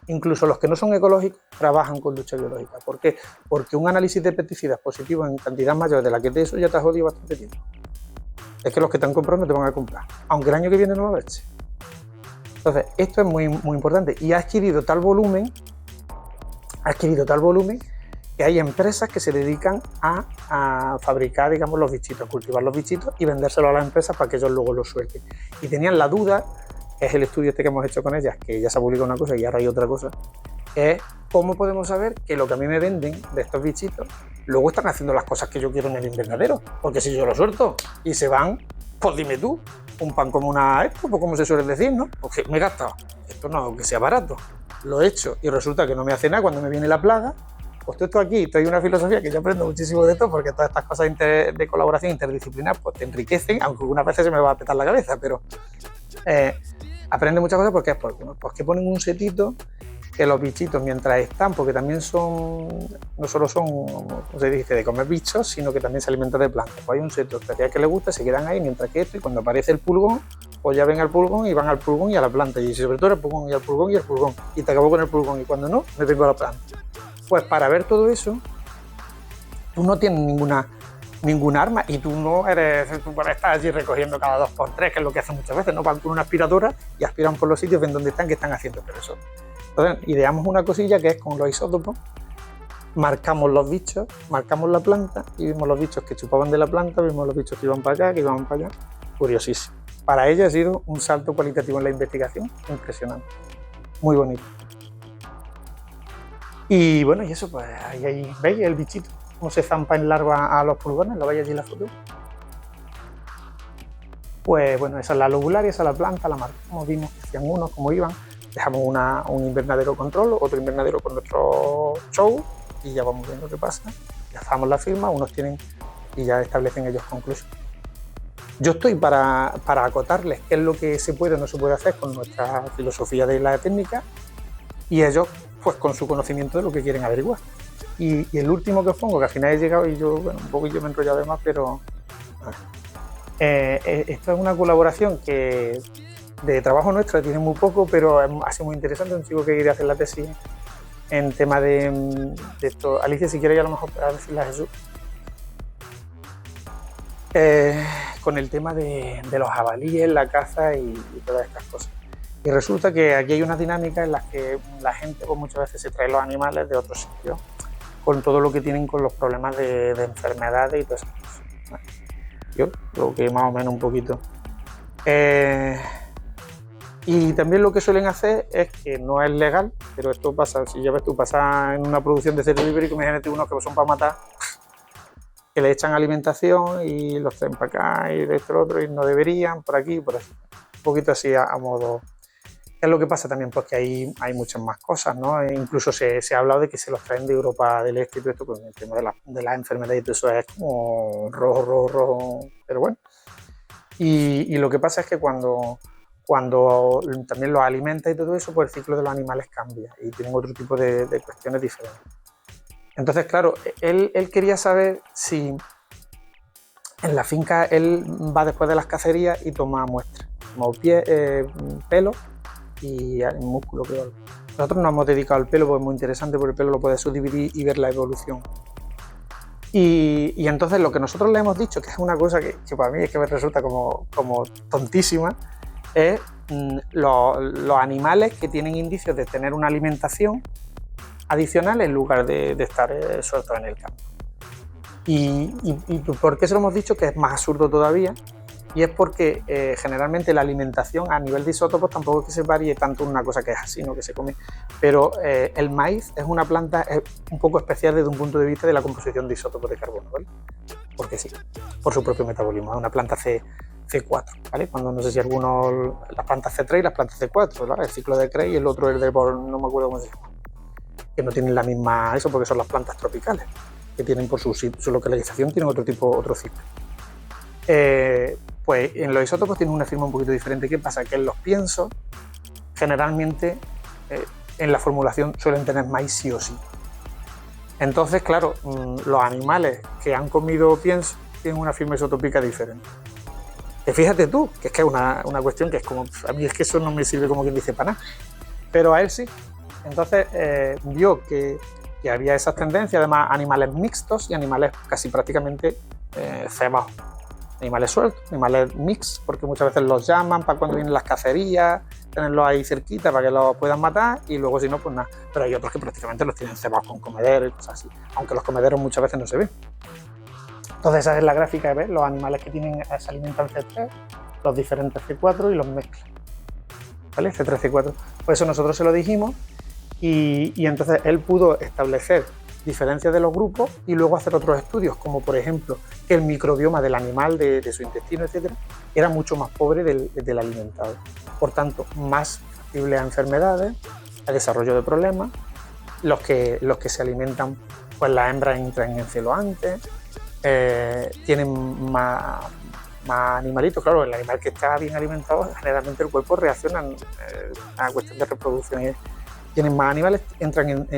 Incluso los que no son ecológicos trabajan con lucha biológica. ¿Por qué? Porque un análisis de pesticidas positivo en cantidad mayor de la que de eso ya te has jodido bastante tiempo. Es que los que te han comprado no te van a comprar, aunque el año que viene no lo eches. Entonces, esto es muy, muy importante y ha adquirido tal volumen que hay empresas que se dedican a fabricar, digamos, los bichitos, cultivar los bichitos y vendérselos a las empresas para que ellos luego los suelten. Y tenían la duda, que es el estudio este que hemos hecho con ellas, que ya se ha publicado una cosa y ahora hay otra cosa, es cómo podemos saber que lo que a mí me venden de estos bichitos luego están haciendo las cosas que yo quiero en el invernadero. Porque si yo lo suelto y se van, pues dime tú, un pan como esto, pues como se suele decir, ¿no? Porque me he gastado, esto no, que sea barato, lo he hecho y resulta que no me hace nada cuando me viene la plaga. Pues tú estás aquí, hay una filosofía que yo aprendo muchísimo de esto, porque todas estas cosas de colaboración interdisciplinar pues te enriquecen, aunque algunas veces se me va a petar la cabeza, pero aprende muchas cosas porque es pues que ponen un setito que los bichitos mientras están, porque también no solo son, como se dice, de comer bichos, sino que también se alimentan de plantas. Pues hay un seto especial que les gusta, se quedan ahí mientras que esto, y cuando aparece el pulgón, pues ya ven al pulgón y van al pulgón y a la planta, y sobre todo el pulgón y al pulgón y el pulgón, y te acabó con el pulgón, y cuando no, me vengo a la planta. Pues para ver todo eso, tú no tienes ninguna arma y tú estás allí recogiendo cada 2x3, que es lo que hacen muchas veces, ¿no? Van con una aspiradora y aspiran por los sitios, ven dónde están, que están haciendo, pero eso. Entonces, ideamos una cosilla que es con los isótopos, marcamos los bichos, marcamos la planta y vimos los bichos que chupaban de la planta, vimos los bichos que iban para acá, que iban para allá. Curiosísimo. para ella ha sido un salto cualitativo en la investigación impresionante, muy bonito. Y bueno, y eso, pues ahí veis el bichito, cómo se zampa en larva a los pulgones, lo veis allí en la foto. Pues bueno, esa es la lobular y esa es la planta, la marcamos, vimos que hacían unos, cómo iban, dejamos un invernadero control, otro invernadero con nuestro show y ya vamos viendo qué pasa, ya hacemos la firma, unos tienen y ya establecen ellos conclusiones. Yo estoy para acotarles qué es lo que se puede o no se puede hacer con nuestra filosofía de la técnica y ellos pues con su conocimiento de lo que quieren averiguar. Y el último que os pongo, que al final he llegado y yo, bueno, un poquillo me he enrollado de más, pero esto es una colaboración que de trabajo nuestro tiene muy poco, pero ha sido muy interesante. Un chico que quiere hacer la tesis en tema de esto. Alicia, si quieres, a lo mejor a decirle a Jesús. Con el tema de los jabalíes, la caza y todas estas cosas. Y resulta que aquí hay unas dinámicas en las que la gente pues, muchas veces se trae los animales de otros sitios, con todo lo que tienen con los problemas de enfermedades y todas esas cosas. Bueno, yo creo que más o menos un poquito. Y también lo que suelen hacer es que no es legal, pero esto pasa, si ya ves tú, pasa en una producción de cerdo ibérico, imagínate unos que son para matar, que le echan alimentación y los traen para acá y de esto y lo otro y no deberían, por aquí y por así. Un poquito así a modo... ¿Qué es lo que pasa también? Pues que hay muchas más cosas, ¿no? E incluso se ha hablado de que se los traen de Europa del Este y todo esto, pues el tema de las enfermedades y todo eso es como rojo, pero bueno. Y lo que pasa es que cuando también los alimenta y todo eso, pues el ciclo de los animales cambia y tienen otro tipo de cuestiones diferentes. Entonces, claro, él quería saber si en la finca él va después de las cacerías y toma muestras, como pelo y músculo, creo. Nosotros nos hemos dedicado al pelo porque es muy interesante, porque el pelo lo puedes subdividir y ver la evolución. Y entonces lo que nosotros le hemos dicho, que es una cosa que para mí es que me resulta como tontísima, es los animales que tienen indicios de tener una alimentación adicional en lugar de estar sueltos en el campo. ¿Y por qué se lo hemos dicho? Que es más absurdo todavía, y es porque generalmente la alimentación a nivel de isótopos tampoco es que se varíe tanto una cosa que es así, ¿no? Que se come, pero el maíz es una planta un poco especial desde un punto de vista de la composición de isótopos de carbono, ¿vale? Porque sí, por su propio metabolismo, es una planta C4, ¿vale? Cuando no sé si algunos, las plantas C3 y las plantas C4, ¿vale? El ciclo de Krebs y el otro es de, no me acuerdo cómo se llama, que no tienen la misma, eso porque son las plantas tropicales, que tienen por su localización, tienen otro ciclo. Pues en los isótopos tienen una firma un poquito diferente. ¿Qué pasa? Que en los piensos, generalmente, en la formulación suelen tener maíz sí o sí. Entonces, claro, los animales que han comido pienso tienen una firma isotópica diferente. Que fíjate tú, que es que es una cuestión que es como, a mí es que eso no me sirve como quien dice para nada, pero a él sí. Entonces vio que había esas tendencias, además animales mixtos y animales casi prácticamente cebados. Animales sueltos, animales mix, porque muchas veces los llaman para cuando vienen las cacerías, tenerlos ahí cerquita para que los puedan matar y luego si no, pues nada. Pero hay otros que prácticamente los tienen cebados con comederos y cosas así, aunque los comederos muchas veces no se ven. Entonces esa es la gráfica de ver los animales que tienen, se alimentan C3, los diferentes C4 y los mezclan. ¿Vale? C3, C4. Pues eso nosotros se lo dijimos y entonces él pudo establecer diferencias de los grupos y luego hacer otros estudios, como por ejemplo que el microbioma del animal, de su intestino, etcétera, era mucho más pobre del alimentado. Por tanto, más factible a enfermedades, a desarrollo de problemas. Los que se alimentan, pues las hembras entran en celo antes, tienen más animalitos. Claro, el animal que está bien alimentado, generalmente el cuerpo reacciona a cuestión de reproducción. Tienen más animales, entran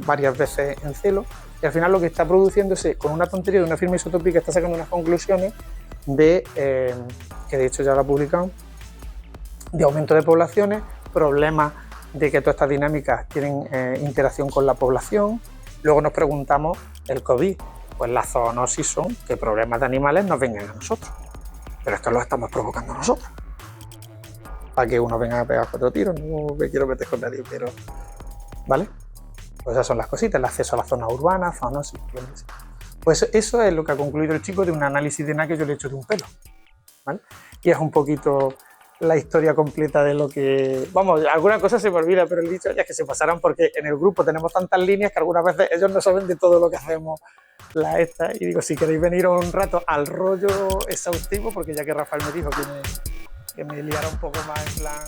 varias veces en celo y al final lo que está produciendo es, con una tontería de una firma isotópica, está sacando unas conclusiones que de hecho ya lo ha publicado, de aumento de poblaciones, problemas de que todas estas dinámicas tienen interacción con la población. Luego nos preguntamos, el COVID, pues las zoonosis son que problemas de animales nos vengan a nosotros, pero esto lo estamos provocando nosotros. Para que uno venga a pegar 4 tiros, no me quiero meter con nadie, pero... ¿Vale? Pues esas son las cositas, el acceso a la zona urbana, zoonosis, pues eso es lo que ha concluido el chico de un análisis de DNA que yo le he hecho de un pelo, ¿vale? y es un poquito la historia completa de lo que... Vamos, alguna cosa se me olvida, pero el dicho ya es que se pasarán porque en el grupo tenemos tantas líneas que algunas veces ellos no saben de todo lo que hacemos la esta. Y digo, si queréis venir un rato al rollo exhaustivo, porque ya que Rafael me dijo que me liara un poco más en plan